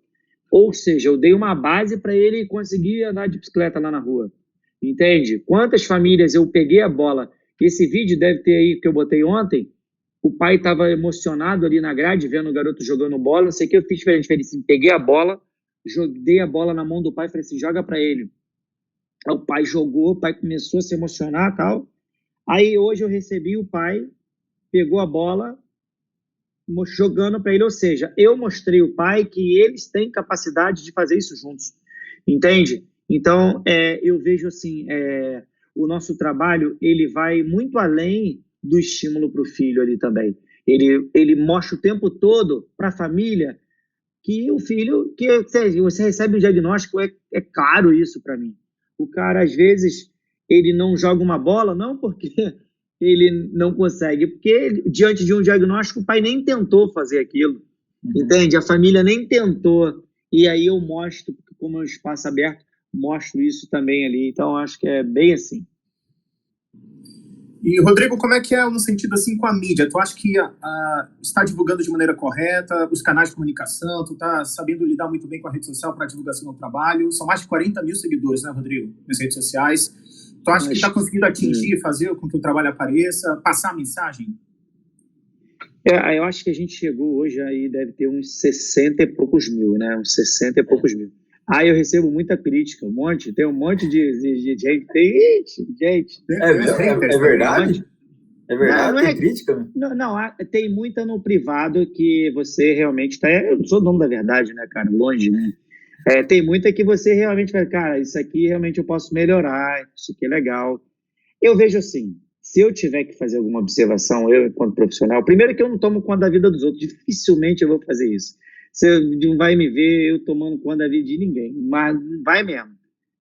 Ou seja, eu dei uma base para ele conseguir andar de bicicleta lá na rua. Entende? Quantas famílias eu peguei a bola? Esse vídeo deve ter aí que eu botei ontem. O pai estava emocionado ali na grade, vendo o garoto jogando bola. Não sei o que eu fiz diferente. Falei assim, peguei a bola, joguei a bola na mão do pai, falei assim, joga para ele. Aí o pai jogou, o pai começou a se emocionar e tal. Aí hoje eu recebi o pai, pegou a bola, jogando para ele, ou seja, eu mostrei ao pai que eles têm capacidade de fazer isso juntos, entende? Então, eu vejo assim, o nosso trabalho, ele vai muito além do estímulo para o filho ali também. Ele mostra o tempo todo para a família que o filho, que você recebe um diagnóstico, é claro isso para mim. O cara, às vezes, ele não joga uma bola, não porque ele não consegue, porque diante de um diagnóstico, o pai nem tentou fazer aquilo, entende? A família nem tentou. E aí eu mostro, como é um espaço aberto, mostro isso também ali. Então, acho que é bem assim. E, Rodrigo, como é que é no sentido assim com a mídia? Tu acha que está divulgando de maneira correta os canais de comunicação? Tu está sabendo lidar muito bem com a rede social para a divulgação do trabalho? São mais de 40 mil seguidores, né, Rodrigo, nas redes sociais. Tu acha que está conseguindo atingir, fazer com que o trabalho apareça, passar a mensagem? Eu acho que a gente chegou hoje aí, deve ter uns 60 e poucos mil, né? Uns 60 e poucos mil. Aí eu recebo muita crítica, tem um monte de gente, gente. É verdade? É verdade? Não Tem crítica? Não, tem muita no privado que você realmente está. Eu não sou dono da verdade, né, cara? Longe, né? Tem muita que você realmente vai, cara, isso aqui realmente eu posso melhorar, isso aqui é legal. Eu vejo assim, se eu tiver que fazer alguma observação, eu, enquanto profissional, primeiro que eu não tomo conta da vida dos outros, dificilmente eu vou fazer isso. Você não vai me ver eu tomando conta da vida de ninguém, mas não vai mesmo.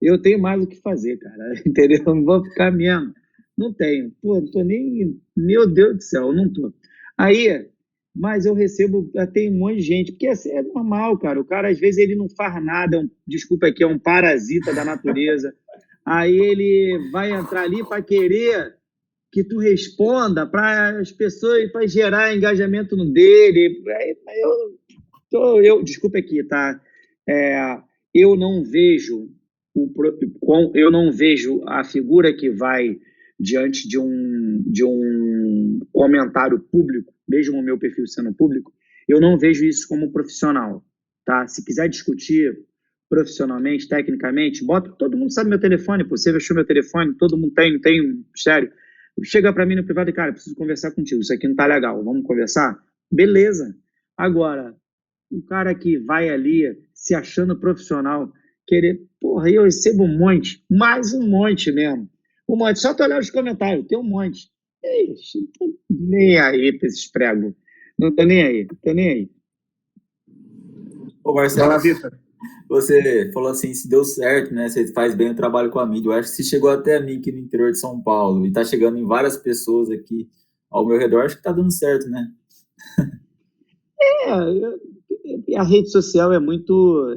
Eu tenho mais o que fazer, cara, entendeu? Não vou ficar mesmo. Não tenho. Pô, não tô nem... Meu Deus do céu, não tô. Aí, mas eu recebo, tem um monte de gente, porque assim, é normal, cara. O cara, às vezes, ele não faz nada, desculpa aqui, é um parasita da natureza. Aí ele vai entrar ali para querer que tu responda para as pessoas, para gerar engajamento no dele. Desculpa aqui, tá? Eu não vejo eu não vejo a figura que vai diante de um comentário público, mesmo o meu perfil sendo público, eu não vejo isso como profissional, tá? Se quiser discutir profissionalmente, tecnicamente, bota, todo mundo sabe meu telefone, pô, você achou meu telefone, todo mundo tem, não tem mistério. Chega para mim no privado e, cara, preciso conversar contigo, isso aqui não tá legal, vamos conversar? Beleza. Agora, o cara que vai ali se achando profissional, querer, porra, eu recebo um monte, mais um monte mesmo. Um monte, só tu olhar os comentários, tem um monte. Ixi, não tô nem aí pra esses pregos. Não tô nem aí, tô nem aí. Ô, Marcelo, você falou assim, se deu certo, né? Você faz bem o trabalho com a mídia. Eu acho que se chegou até a mim aqui no interior de São Paulo e tá chegando em várias pessoas aqui ao meu redor, acho que tá dando certo, né? A rede social é muito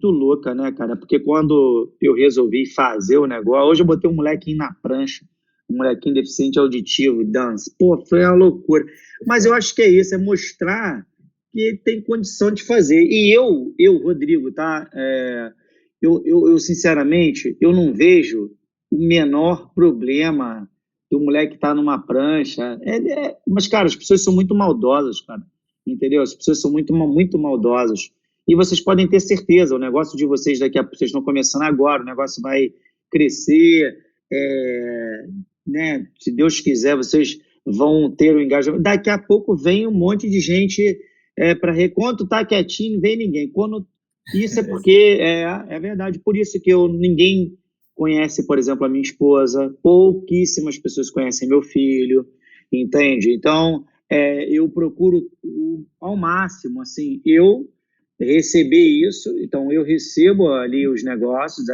louca, né, cara? Porque quando eu resolvi fazer o negócio, hoje eu botei um molequinho na prancha, um molequinho deficiente auditivo, dança. Pô, foi uma loucura. Mas eu acho que é isso, é mostrar que tem condição de fazer. E eu Rodrigo, tá? Eu sinceramente, eu não vejo o menor problema do moleque estar numa prancha. Mas, cara, as pessoas são muito maldosas, cara. Entendeu? As pessoas são muito maldosas. E vocês podem ter certeza, o negócio de vocês daqui a pouco, vocês estão começando agora, o negócio vai crescer, né? Se Deus quiser, vocês vão ter o engajamento. Daqui a pouco vem um monte de gente para quando tá quietinho, não vem ninguém. Isso é porque é verdade. Por isso que ninguém conhece, por exemplo, a minha esposa, pouquíssimas pessoas conhecem meu filho, entende? Então, eu procuro ao máximo, assim, eu receber isso, então eu recebo ali os negócios,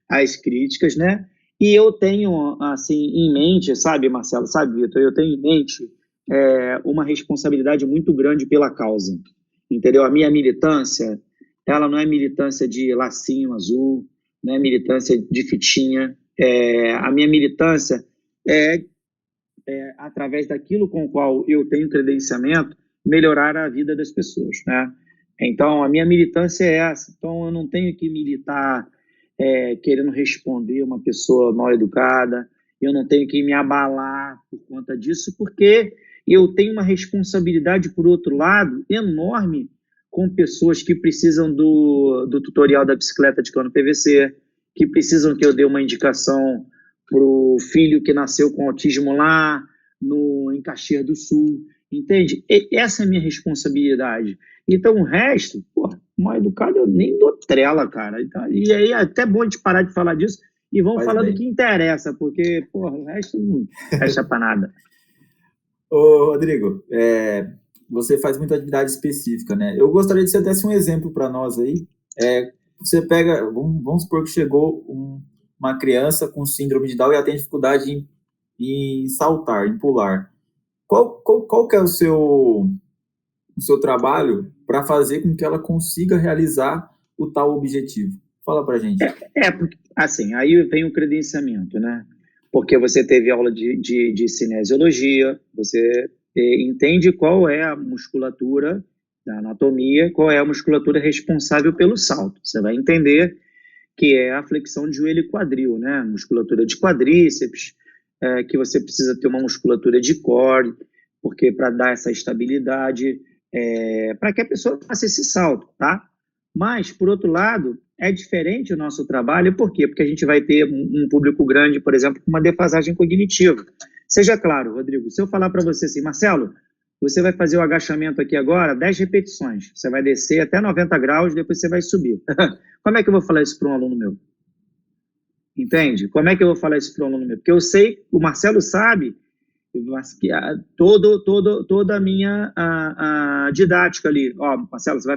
as críticas, né? E eu tenho, assim, em mente, sabe, Marcelo, sabe, Vitor, eu tenho em mente uma responsabilidade muito grande pela causa, entendeu? A minha militância, ela não é militância de lacinho azul, não é militância de fitinha, a minha militância através daquilo com o qual eu tenho credenciamento, melhorar a vida das pessoas, né? Então, a minha militância é essa. Então, eu não tenho que militar querendo responder uma pessoa mal educada, eu não tenho que me abalar por conta disso, porque eu tenho uma responsabilidade, por outro lado, enorme com pessoas que precisam do tutorial da bicicleta de cano PVC, que precisam que eu dê uma indicação para o filho que nasceu com autismo lá em Caxias do Sul, entende? Essa é a minha responsabilidade. Então, o resto, pô, mal educado eu nem dou trela, cara. E aí é até bom de parar de falar disso e vamos falar do que interessa, porque, porra, o resto não fecha pra nada. Ô, Rodrigo, você faz muita atividade específica, né? Eu gostaria de você desse um exemplo para nós aí. Você pega, vamos supor que chegou uma criança com síndrome de Down e ela tem dificuldade em saltar, em pular. Qual que é o seu trabalho para fazer com que ela consiga realizar o tal objetivo? Fala para a gente. Porque, assim, aí vem o credenciamento, né? Porque você teve aula de cinesiologia, você entende qual é a musculatura da anatomia, qual é a musculatura responsável pelo salto. Você vai entender que é a flexão de joelho e quadril, né? Musculatura de quadríceps, que você precisa ter uma musculatura de core, porque para dar essa estabilidade, para que a pessoa faça esse salto, tá? Mas, por outro lado, é diferente o nosso trabalho, por quê? Porque a gente vai ter um público grande, por exemplo, com uma defasagem cognitiva. Seja claro, Rodrigo, se eu falar para você assim, Marcelo, você vai fazer o agachamento aqui agora, 10 repetições, você vai descer até 90 graus, depois você vai subir. Como é que eu vou falar isso para um aluno meu? Entende? Como é que eu vou falar isso para um aluno meu? Porque eu sei, o Marcelo sabe, toda a minha a didática ali. Ó, Marcelo, você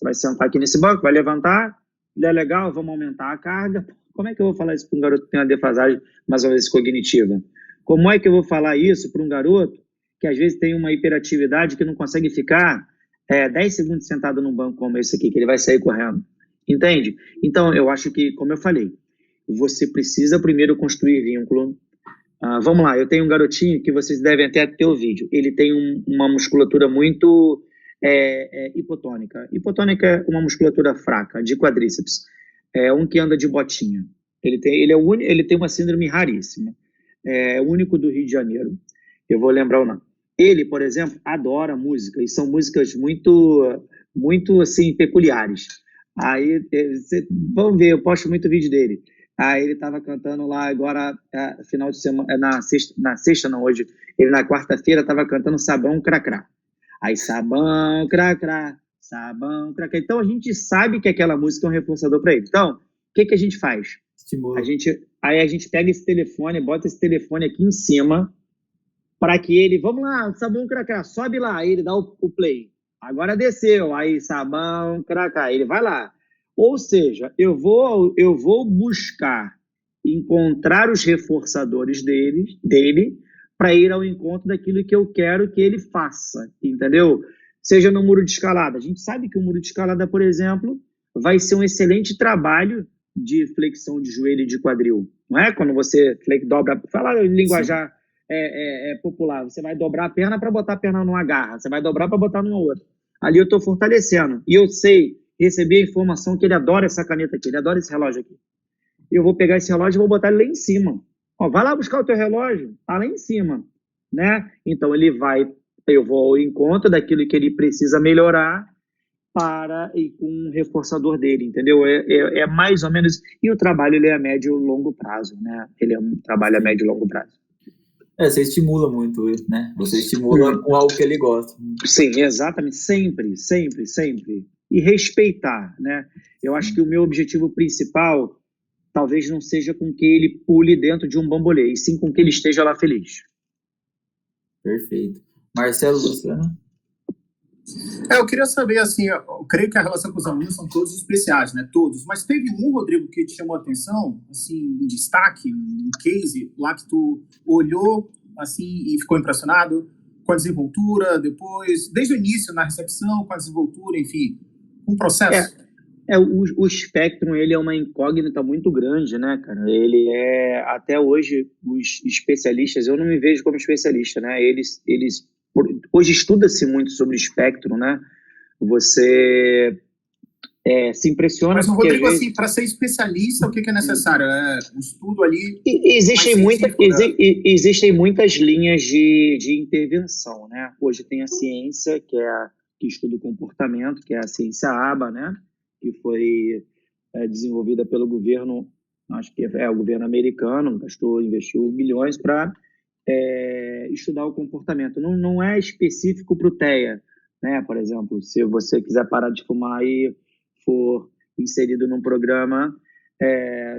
vai sentar aqui nesse banco, vai levantar, é legal, vamos aumentar a carga. Como é que eu vou falar isso para um garoto que tem uma defasagem mais ou menos cognitiva? Como é que eu vou falar isso para um garoto que às vezes tem uma hiperatividade que não consegue ficar 10 segundos sentado num banco como esse aqui, que ele vai sair correndo? Entende? Então, eu acho que, como eu falei, você precisa primeiro construir vínculo. Vamos lá, eu tenho um garotinho que vocês devem até ter o vídeo. Ele tem uma musculatura muito hipotônica. Hipotônica é uma musculatura fraca, de quadríceps. É um que anda de botinha. Ele tem uma síndrome raríssima. É o único do Rio de Janeiro. Eu vou lembrar o nome. Ele, por exemplo, adora música, e são músicas muito assim, peculiares. Aí, vamos ver, eu posto muito vídeo dele. Aí ele estava cantando lá agora, final de semana, na sexta não, hoje, ele na quarta-feira estava cantando Sabão Cracrá. Aí, sabão cracrá, sabão cracrá. Então a gente sabe que aquela música é um reforçador para ele. Então, o que a gente faz? Estimula. Aí a gente pega esse telefone, bota esse telefone aqui em cima, para que ele, vamos lá, sabão cracá, sobe lá, aí ele dá o play. Agora desceu, aí sabão cracá, ele vai lá. Ou seja, eu vou buscar encontrar os reforçadores dele para ir ao encontro daquilo que eu quero que ele faça, entendeu? Seja no muro de escalada. A gente sabe que o muro de escalada, por exemplo, vai ser um excelente trabalho de flexão de joelho e de quadril. Não é? Quando você dobra, fala em linguajar popular, você vai dobrar a perna para botar a perna numa garra, você vai dobrar para botar numa outra. Ali eu estou fortalecendo. E eu recebi a informação que ele adora essa caneta aqui, ele adora esse relógio aqui. Eu vou pegar esse relógio e vou botar ele lá em cima. Ó, vai lá buscar o teu relógio, tá lá em cima, né? Então eu vou ao encontro daquilo que ele precisa melhorar para ir com um reforçador dele, entendeu? É mais ou menos. E o trabalho ele é a médio e longo prazo, né? Ele é um trabalho a médio e longo prazo. Você estimula muito ele, né? Você estimula com algo que ele gosta. Sim, exatamente. Sempre, sempre, sempre. E respeitar, né? Eu acho que o meu objetivo principal talvez não seja com que ele pule dentro de um bambolê, e sim com que ele esteja lá feliz. Perfeito. Marcelo, Luciano? Eu queria saber, assim, eu creio que a relação com os alunos são todos especiais, né? Todos. Mas teve um, Rodrigo, que te chamou a atenção, assim, em destaque, um case, lá que tu olhou, assim, e ficou impressionado com a desenvoltura, depois, desde o início, na recepção, com a desenvoltura, enfim, um processo. O Spectrum, ele é uma incógnita muito grande, né, cara? Ele até hoje, os especialistas, eu não me vejo como especialista, né? Hoje estuda-se muito sobre o Spectrum, né? Você se impressiona. Mas, Rodrigo, assim, para ser especialista, o que é necessário? Um estudo ali. Existem muitas linhas de intervenção, né? Hoje tem a ciência, que estuda o comportamento, que é a ciência ABA, né? Que foi desenvolvida pelo governo, acho que é o governo americano, investiu bilhões para estudar o comportamento. Não é específico para o TEA, né? Por exemplo, se você quiser parar de fumar e for inserido num programa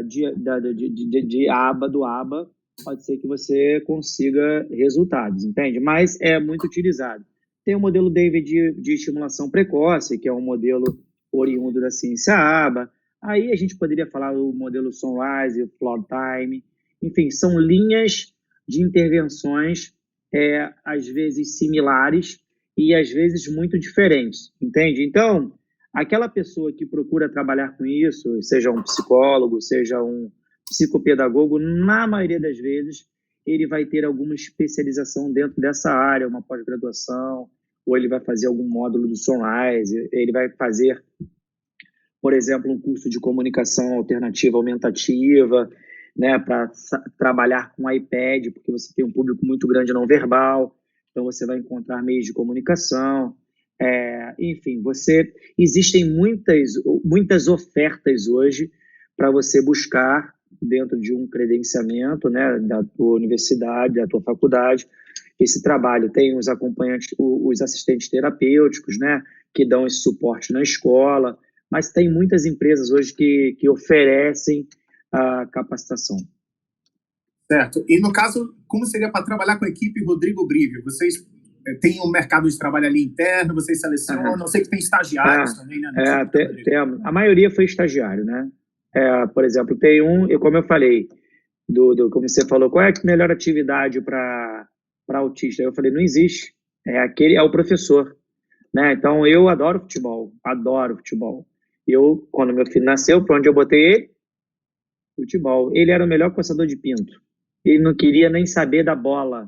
de ABA, do ABA, pode ser que você consiga resultados, entende? Mas é muito utilizado. Tem o modelo David de estimulação precoce, que é um modelo oriundo da ciência ABA. Aí a gente poderia falar o modelo Sunrise, o Flood Time. Enfim, são linhas de intervenções, às vezes similares e às vezes muito diferentes, entende? Então, aquela pessoa que procura trabalhar com isso, seja um psicólogo, seja um psicopedagogo, na maioria das vezes, ele vai ter alguma especialização dentro dessa área, uma pós-graduação, ou ele vai fazer algum módulo do Sunrise, ele vai fazer, por exemplo, um curso de comunicação alternativa aumentativa, né, para trabalhar com iPad, porque você tem um público muito grande não verbal, então você vai encontrar meios de comunicação. Enfim, existem muitas ofertas hoje para você buscar dentro de um credenciamento, né, da tua universidade, da tua faculdade, esse trabalho. Tem os acompanhantes, os assistentes terapêuticos, né, que dão esse suporte na escola, mas tem muitas empresas hoje que oferecem a capacitação. Certo. E no caso, como seria para trabalhar com a equipe Rodrigo Brivio? Vocês têm um mercado de trabalho ali interno, vocês selecionam, não sei que tem estagiários também, né? A maioria foi estagiário, né? Por exemplo, tem como eu falei, como você falou, qual é a melhor atividade para autista? Eu falei, não existe. É o professor, né? Então, eu adoro futebol. Quando meu filho nasceu, para onde eu botei ele? Futebol. Ele era o melhor coçador de pinto. Ele não queria nem saber da bola.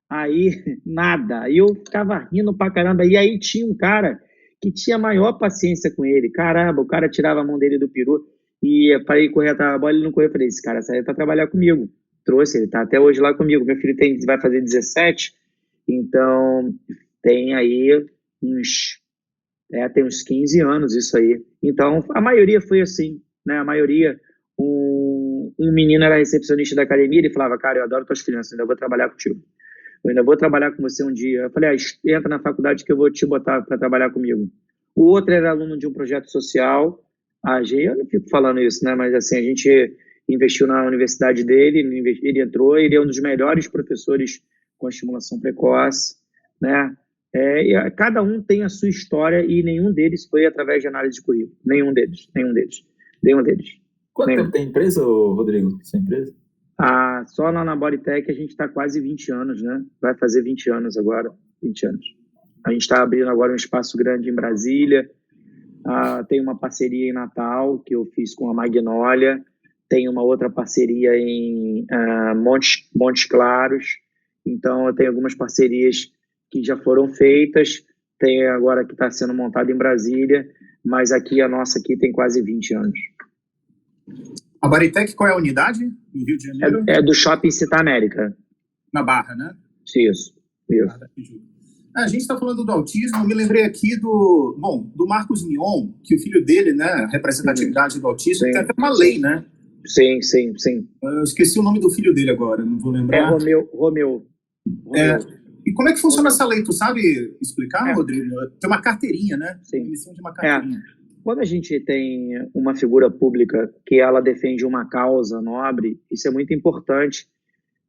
Aí, nada. Aí eu ficava rindo pra caramba. E aí tinha um cara que tinha maior paciência com ele. Caramba, o cara tirava a mão dele do peru. E eu parei de correr atrás da bola, ele não correu. Eu falei, esse cara saiu para trabalhar comigo. Trouxe, ele tá até hoje lá comigo. Meu filho vai fazer 17, então tem aí tem uns 15 anos isso aí. Então, a maioria foi assim, né? A maioria, um menino era recepcionista da academia, ele falava, cara, eu adoro tuas crianças, ainda vou trabalhar contigo. Eu ainda vou trabalhar com você um dia. Eu falei, entra na faculdade que eu vou te botar para trabalhar comigo. O outro era aluno de um projeto social. Eu não fico falando isso, né? Mas assim, a gente investiu na universidade dele, ele entrou, ele é um dos melhores professores com estimulação precoce, né? Cada um tem a sua história e nenhum deles foi através de análise de currículo. Nenhum deles. Quanto tempo tem empresa, Rodrigo? Sua empresa? Só na Bodytech a gente está quase 20 anos, né? Vai fazer 20 anos agora, 20 anos. A gente está abrindo agora um espaço grande em Brasília. Tem uma parceria em Natal que eu fiz com a Magnólia. Tem uma outra parceria em Montes Claros. Então, eu tenho algumas parcerias que já foram feitas. Tem agora que está sendo montada em Brasília, mas a nossa aqui tem quase 20 anos. A Bodytech, qual é a unidade? No Rio de Janeiro? É do Shopping Cita América. Na Barra, né? Isso. A gente está falando do autismo, eu me lembrei aqui do Marcos Mion, que o filho dele, né, a representatividade do autismo, tem até uma lei, né? Sim. Eu esqueci o nome do filho dele agora, não vou lembrar. Romeu. E como é que funciona essa lei? Tu sabe explicar, Rodrigo? Tem uma carteirinha, né? Sim. Emissão de uma carteirinha. Quando a gente tem uma figura pública que ela defende uma causa nobre, isso é muito importante,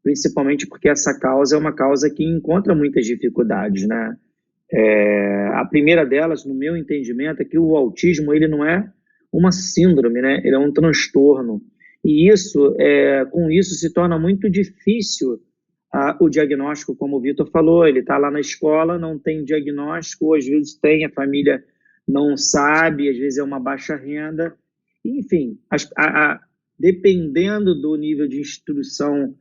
principalmente porque essa causa é uma causa que encontra muitas dificuldades, né? A primeira delas, no meu entendimento, é que o autismo ele não é uma síndrome, né? Ele é um transtorno. E com isso se torna muito difícil o diagnóstico, como o Vitor falou. Ele está lá na escola, não tem diagnóstico, ou às vezes tem, a família não sabe, às vezes é uma baixa renda. Enfim, dependendo do nível de instrução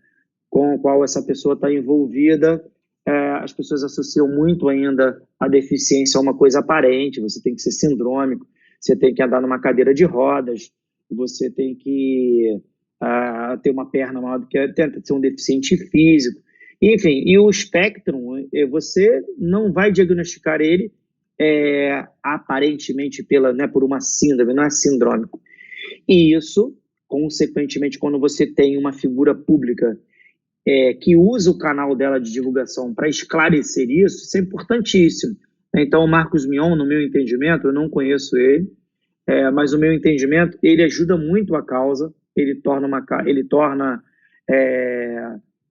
com o qual essa pessoa está envolvida, as pessoas associam muito ainda a deficiência a uma coisa aparente. Você tem que ser sindrômico, você tem que andar numa cadeira de rodas, você tem que ter uma perna maior do que tenta ser um deficiente físico. Enfim, e o espectro, você não vai diagnosticar ele aparentemente por uma síndrome, não é sindrômico. E isso, consequentemente, quando você tem uma figura pública que usa o canal dela de divulgação para esclarecer isso é importantíssimo. Então, o Marcos Mion, no meu entendimento, eu não conheço ele, mas no meu entendimento, ele ajuda muito a causa,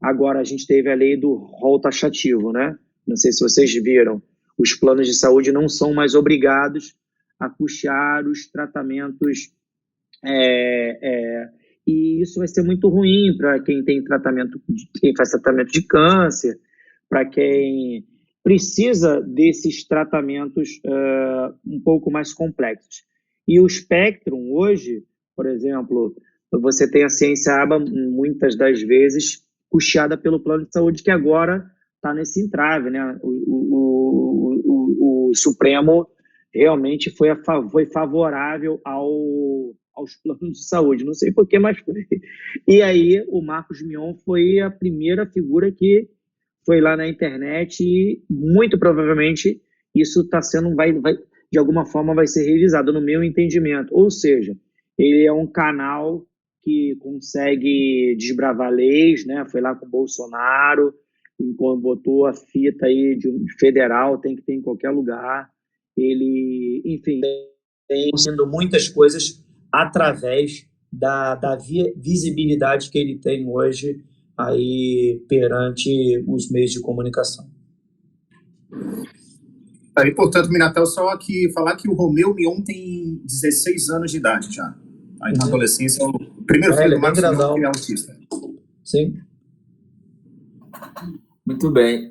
agora a gente teve a lei do rol taxativo, né? Não sei se vocês viram, os planos de saúde não são mais obrigados a custear os tratamentos, e isso vai ser muito ruim para quem faz tratamento de câncer, para quem precisa desses tratamentos um pouco mais complexos. E o Spectrum hoje, por exemplo, você tem a ciência aba muitas das vezes custeada pelo plano de saúde, que agora está nesse entrave, né? O Supremo realmente foi favorável aos planos de saúde, não sei por que, mas foi. E aí o Marcos Mion foi a primeira figura que foi lá na internet e muito provavelmente isso está sendo, de alguma forma vai ser revisado, no meu entendimento. Ou seja, ele é um canal que consegue desbravar leis, né? Foi lá com o Bolsonaro, quando botou a fita aí de federal, tem que ter em qualquer lugar. Ele, enfim, tem sendo muitas coisas através da visibilidade que ele tem hoje aí perante os meios de comunicação. Aí, portanto, Minatel, só aqui falar que o Romeu Mion tem 16 anos de idade já. Aí na adolescência, o primeiro filho do Marcos Mion que é autista. Sim. Muito bem.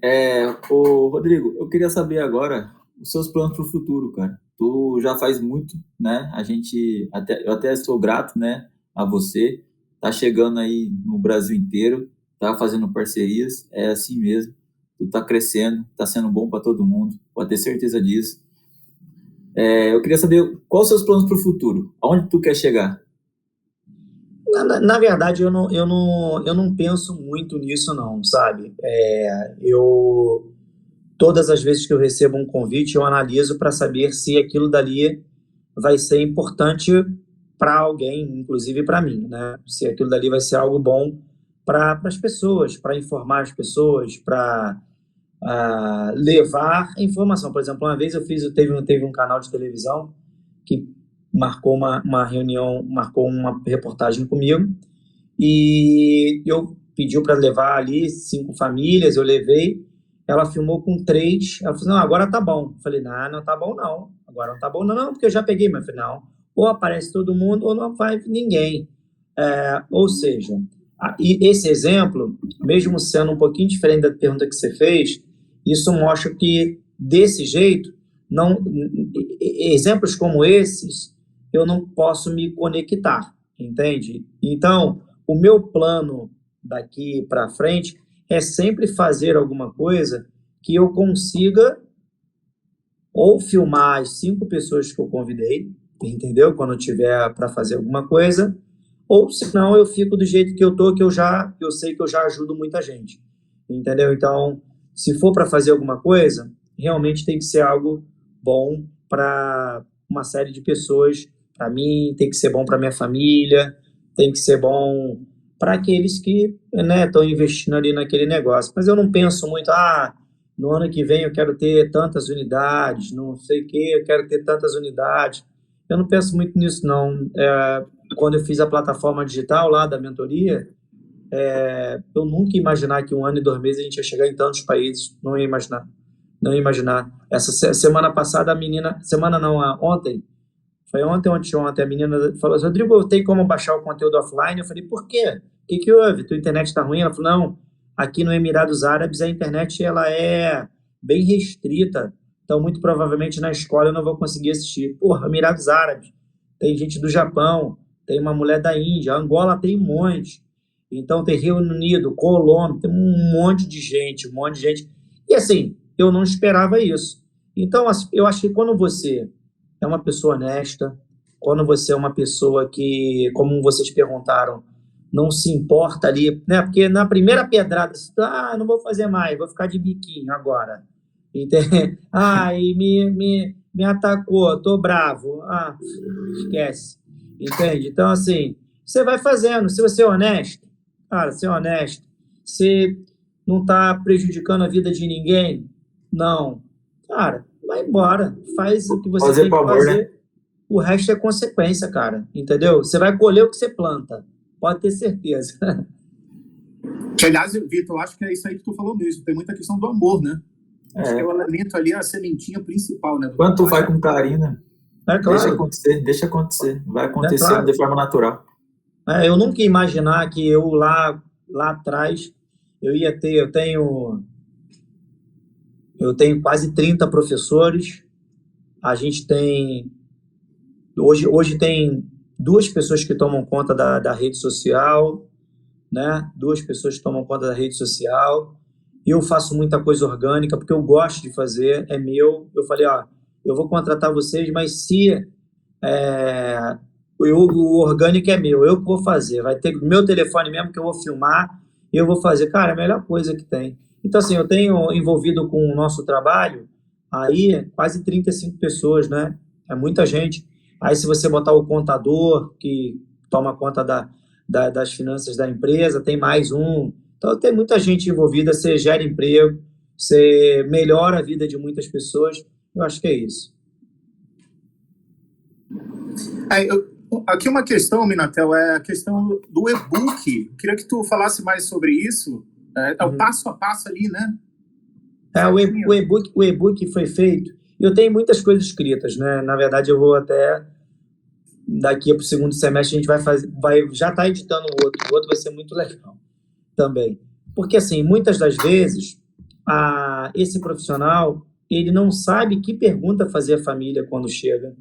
Rodrigo, eu queria saber agora os seus planos para o futuro, cara. Tu já faz muito, né? Eu até sou grato, né, a você. Tá chegando aí no Brasil inteiro, tá fazendo parcerias, é assim mesmo. Tu tá crescendo, tá sendo bom para todo mundo, pode ter certeza disso. Eu queria saber quais os seus planos para o futuro, aonde tu quer chegar? Na verdade, eu não penso muito nisso, não, sabe? Todas as vezes que eu recebo um convite, eu analiso para saber se aquilo dali vai ser importante para alguém, inclusive para mim, né? Se aquilo dali vai ser algo bom para as pessoas, para informar as pessoas, para levar informação. Por exemplo, uma vez teve um canal de televisão que marcou uma reunião, marcou uma reportagem comigo, e eu pediu para levar ali 5 famílias, eu levei, ela filmou com 3, ela falou, não, agora tá bom. Eu falei, não tá bom não, agora não tá bom não, porque eu já peguei, mas final, ou aparece todo mundo ou não vai ninguém. Ou seja, e esse exemplo, mesmo sendo um pouquinho diferente da pergunta que você fez, isso mostra que, desse jeito, exemplos como esses, eu não posso me conectar, entende? Então, o meu plano daqui para frente é sempre fazer alguma coisa que eu consiga ou filmar as 5 pessoas que eu convidei, entendeu? Quando eu tiver para fazer alguma coisa, ou senão eu fico do jeito que eu tô, que eu sei que eu já ajudo muita gente, entendeu? Então, se for para fazer alguma coisa, realmente tem que ser algo bom para uma série de pessoas. Para mim, tem que ser bom para minha família, tem que ser bom para aqueles que estão investindo ali naquele negócio. Mas eu não penso muito, no ano que vem eu quero ter tantas unidades, não sei o que, eu quero ter tantas unidades. Eu não penso muito nisso, não. Quando eu fiz a plataforma digital lá da mentoria, eu nunca ia imaginar que 1 ano e 2 meses a gente ia chegar em tantos países. Não ia imaginar. Essa semana passada, ontem, foi ontem, a menina falou assim, Rodrigo, tem como baixar o conteúdo offline? Eu falei, por quê? O que houve? Tua internet está ruim? Ela falou, não, aqui no Emirados Árabes a internet ela é bem restrita, então muito provavelmente na escola eu não vou conseguir assistir. Porra, Emirados Árabes, tem gente do Japão, tem uma mulher da Índia, Angola tem um monte, então tem Reino Unido, Colômbia, tem um monte de gente. E assim, eu não esperava isso. Então, eu acho que quando você é uma pessoa honesta, quando você é uma pessoa que, como vocês perguntaram, não se importa ali, né? Porque na primeira pedrada, você não vou fazer mais, vou ficar de biquinho agora. Entende? E me atacou, tô bravo. Esquece. Entende? Então, assim, você vai fazendo. Se você é honesto, cara, ser honesto, você não tá prejudicando a vida de ninguém, não. Cara, vai embora, faz o que você tem que fazer, né? O resto é consequência, cara, entendeu? Você vai colher o que você planta, pode ter certeza. Aliás, Vitor, eu acho que é isso aí que tu falou mesmo, tem muita questão do amor, né? Acho que é o elemento ali, a sementinha principal, né? Quando tu vai com carinho, né? Claro. Deixa acontecer, vai acontecer claro. De forma natural. Eu nunca ia imaginar que eu lá atrás, eu tenho quase 30 professores, a gente tem, hoje tem 2 pessoas que tomam conta da rede social, né? 2 pessoas que tomam conta da rede social, eu faço muita coisa orgânica, porque eu gosto de fazer, é meu, eu falei, eu vou contratar vocês, mas se o orgânico é meu, eu que vou fazer, vai ter meu telefone mesmo que eu vou filmar, e eu vou fazer, cara, é a melhor coisa que tem. Então, assim, eu tenho envolvido com o nosso trabalho, aí quase 35 pessoas, né? É muita gente. Aí, se você botar o contador, que toma conta das finanças da empresa, tem mais um. Então, tem muita gente envolvida, você gera emprego, você melhora a vida de muitas pessoas. Eu acho que é isso. Aqui uma questão, Minatel, é a questão do e-book. Queria que tu falasse mais sobre isso. É o passo a passo ali, né? O e-book foi feito. Eu tenho muitas coisas escritas, né? Na verdade, eu vou até daqui para o segundo semestre a gente já está editando o outro vai ser muito legal também. Porque, assim, muitas das vezes, esse profissional, ele não sabe que pergunta fazer à família quando chega,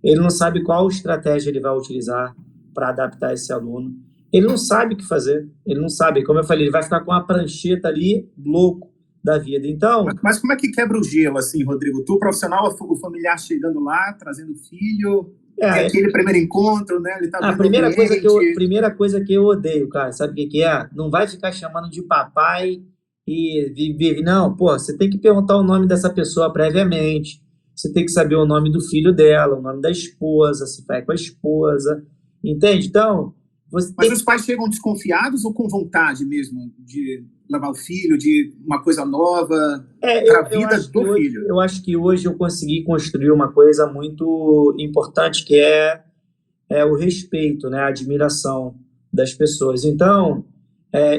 ele não sabe qual estratégia ele vai utilizar para adaptar esse aluno, ele não sabe o que fazer, ele não sabe, como eu falei, ele vai ficar com uma prancheta ali, louco da vida. Então, mas como é que quebra o gelo, assim, Rodrigo? Tu, profissional, o familiar chegando lá, trazendo o filho... É aquele primeiro encontro, né? Ele tá A vendo o primeira ambiente. coisa que eu odeio, cara, sabe o que é? Não vai ficar chamando de papai e vive. Não, pô, você tem que perguntar o nome dessa pessoa previamente. Você tem que saber o nome do filho dela, o nome da esposa, se vai com a esposa. Entende? Então, você Mas tem. os pais chegam desconfiados ou com vontade mesmo de levar o filho, de uma coisa nova para a vida do filho? Eu acho que hoje eu consegui construir uma coisa muito importante, que é o respeito, né, a admiração das pessoas. Então,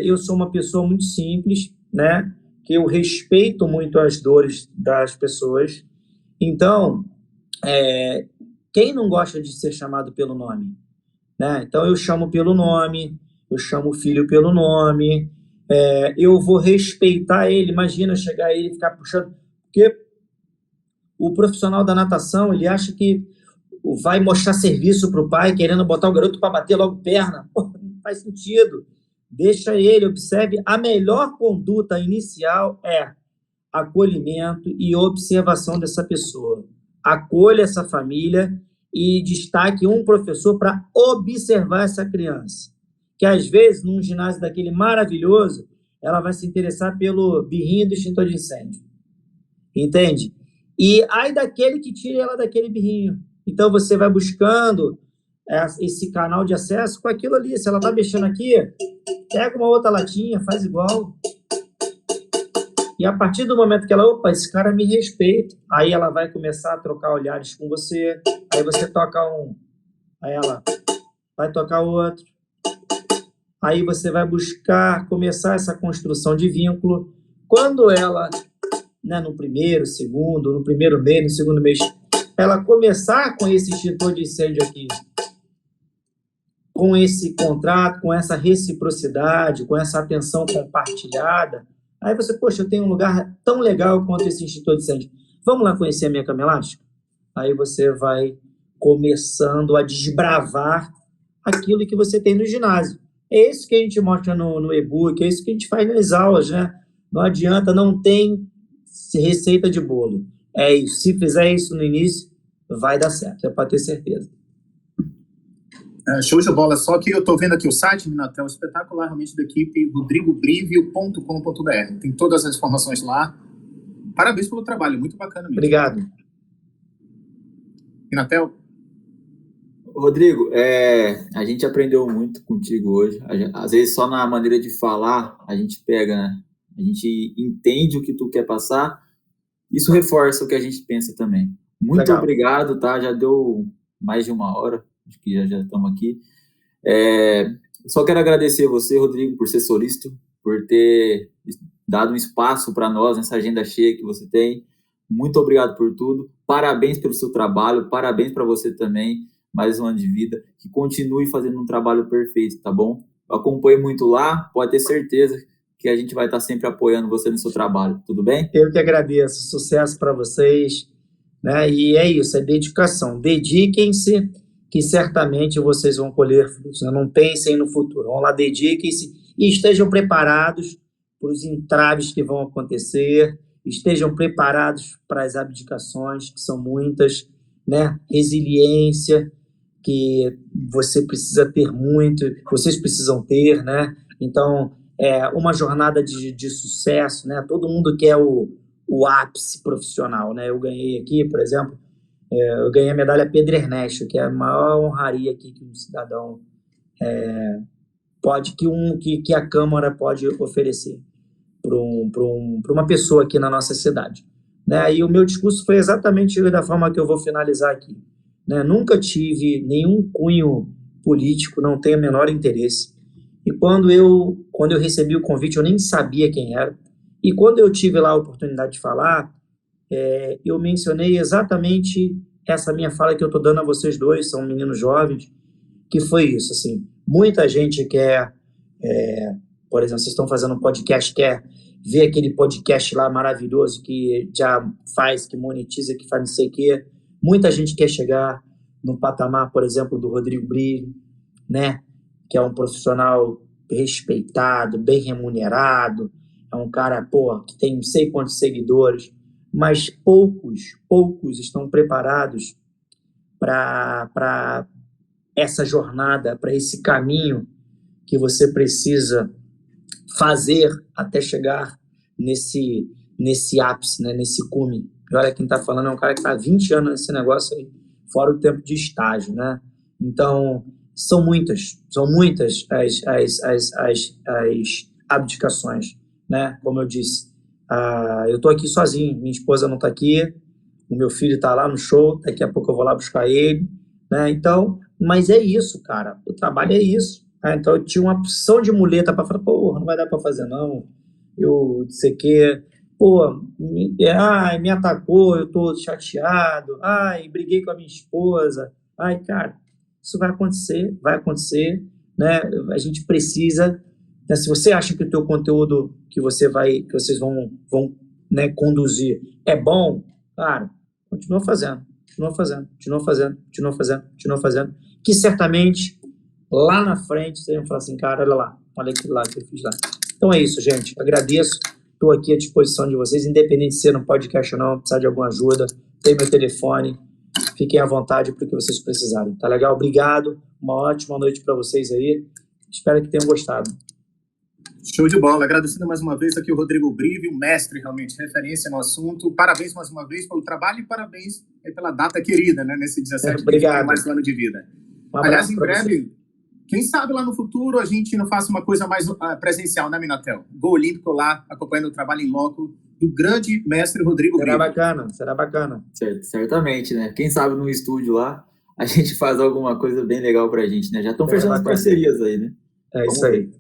eu sou uma pessoa muito simples, né, que eu respeito muito as dores das pessoas. Então, quem não gosta de ser chamado pelo nome, né? Então, eu chamo pelo nome, eu chamo o filho pelo nome, eu vou respeitar ele. Imagina chegar ele e ficar puxando, porque o profissional da natação, ele acha que vai mostrar serviço para o pai, querendo botar o garoto para bater logo perna. Pô, não faz sentido. Deixa ele, observe. A melhor conduta inicial é acolhimento e observação dessa pessoa. Acolha essa família e destaque um professor para observar essa criança. Que às vezes, num ginásio daquele maravilhoso, ela vai se interessar pelo birrinho do extintor de incêndio. Entende? E aí daquele que tira ela daquele birrinho. Então, você vai buscando esse canal de acesso com aquilo ali. Se ela está mexendo aqui, pega uma outra latinha, faz igual. E a partir do momento que ela, opa, esse cara me respeita, aí ela vai começar a trocar olhares com você. Aí você toca um, aí ela vai tocar outro. Aí você vai buscar começar essa construção de vínculo. Quando ela, né, no primeiro, segundo, no primeiro mês, no segundo mês, ela começar com esse extintor de incêndio aqui, com esse contrato, com essa reciprocidade, com essa atenção compartilhada, aí você, poxa, eu tenho um lugar tão legal quanto esse extintor de incêndio. Vamos lá conhecer a minha cama elástica? Aí você vai começando a desbravar aquilo que você tem no ginásio. É isso que a gente mostra no e-book, é isso que a gente faz nas aulas, né? Não adianta, não tem receita de bolo. É isso. Se fizer isso no início, vai dar certo. É para ter certeza. Show de bola. Só que eu estou vendo aqui o site, Minatel, espetacular realmente da equipe, rodrigobrivio.com.br. Tem todas as informações lá. Parabéns pelo trabalho, muito bacana mesmo. Obrigado. Minatel? Rodrigo, a gente aprendeu muito contigo hoje. Às vezes só na maneira de falar a gente pega, né? A gente entende o que tu quer passar. Isso reforça o que a gente pensa também. Muito Legal. Obrigado, tá? Já deu mais de 1 hora, acho que já estamos aqui. Só quero agradecer você, Rodrigo, por ser solícito, por ter dado um espaço para nós nessa agenda cheia que você tem. Muito obrigado por tudo. Parabéns pelo seu trabalho, parabéns para você também, mais um ano de vida. Que continue fazendo um trabalho perfeito, tá bom? Eu acompanho muito lá, pode ter certeza que a gente vai estar sempre apoiando você no seu trabalho, tudo bem? Eu que agradeço, sucesso para vocês, né? E é isso, é dedicação. Dediquem-se, que certamente vocês vão colher frutos. Né? Não pensem no futuro, vão lá, dediquem-se e estejam preparados para os entraves que vão acontecer, estejam preparados para as abdicações, que são muitas, né? Resiliência, que você precisa ter muito, vocês precisam ter, né? Então, uma jornada de sucesso, né? Todo mundo quer o ápice profissional, né? Eu ganhei aqui, por exemplo, eu ganhei a medalha Pedro Ernesto, que é a maior honraria aqui que um cidadão que a Câmara pode oferecer para uma pessoa aqui na nossa cidade, né? E o meu discurso foi exatamente da forma que eu vou finalizar aqui, né? Nunca tive nenhum cunho político, não tenho o menor interesse. E quando eu recebi o convite, eu nem sabia quem era. E quando eu tive lá a oportunidade de falar, eu mencionei exatamente essa minha fala que eu estou dando a vocês dois, são meninos jovens, que foi isso, assim, muita gente quer, por exemplo, vocês estão fazendo um podcast, quer ver aquele podcast lá maravilhoso que já faz, que monetiza, que faz não sei o quê. Muita gente quer chegar no patamar, por exemplo, do Rodrigo Brivio, né? Que é um profissional respeitado, bem remunerado, é um cara, que tem não sei quantos seguidores, mas poucos estão preparados para essa jornada, para esse caminho que você precisa fazer até chegar nesse ápice, né, nesse cume. E olha, quem está falando é um cara que está há 20 anos nesse negócio aí, fora o tempo de estágio, né? Então, são muitas as abdicações, né? Como eu disse, eu estou aqui sozinho, minha esposa não está aqui, o meu filho está lá no show, daqui a pouco eu vou lá buscar ele, né? Então, mas é isso, cara, o trabalho é isso. Então, eu tinha uma opção de muleta para falar, pô, não vai dar para fazer não, eu não sei o quê, pô, me atacou, eu tô chateado, briguei com a minha esposa, cara, isso vai acontecer, né? A gente precisa, né? Se você acha que o teu conteúdo que vocês vão né, conduzir é bom, cara, continua fazendo, que certamente lá na frente vocês vão falar assim, cara, olha aquilo lá que eu fiz lá. Então é isso, gente, agradeço, estou aqui à disposição de vocês, independente de ser no podcast ou não, precisar de alguma ajuda, tem meu telefone, fiquem à vontade para o que vocês precisarem, tá legal? Obrigado, uma ótima noite para vocês aí, espero que tenham gostado. Show de bola, agradecendo mais uma vez aqui o Rodrigo Brive, um mestre realmente, referência no assunto, parabéns mais uma vez pelo trabalho e parabéns pela data querida, né, nesse 17 Obrigado. Mais um ano de vida. Um aliás, em breve, quem sabe lá no futuro a gente não faça uma coisa mais presencial, né, Minatel? Gol Olímpico lá, acompanhando o trabalho em loco do grande mestre Rodrigo Brive. Será bacana. Certamente, né? Quem sabe no estúdio lá a gente faz alguma coisa bem legal pra gente, né? Já estão fechando as parcerias aí, né? Isso aí.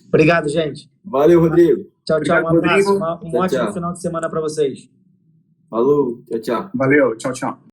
Obrigado, gente. Valeu, Rodrigo. Tchau, Obrigado, um abraço. Rodrigo. Um ótimo final de semana para vocês. Falou, tchau. Valeu, tchau.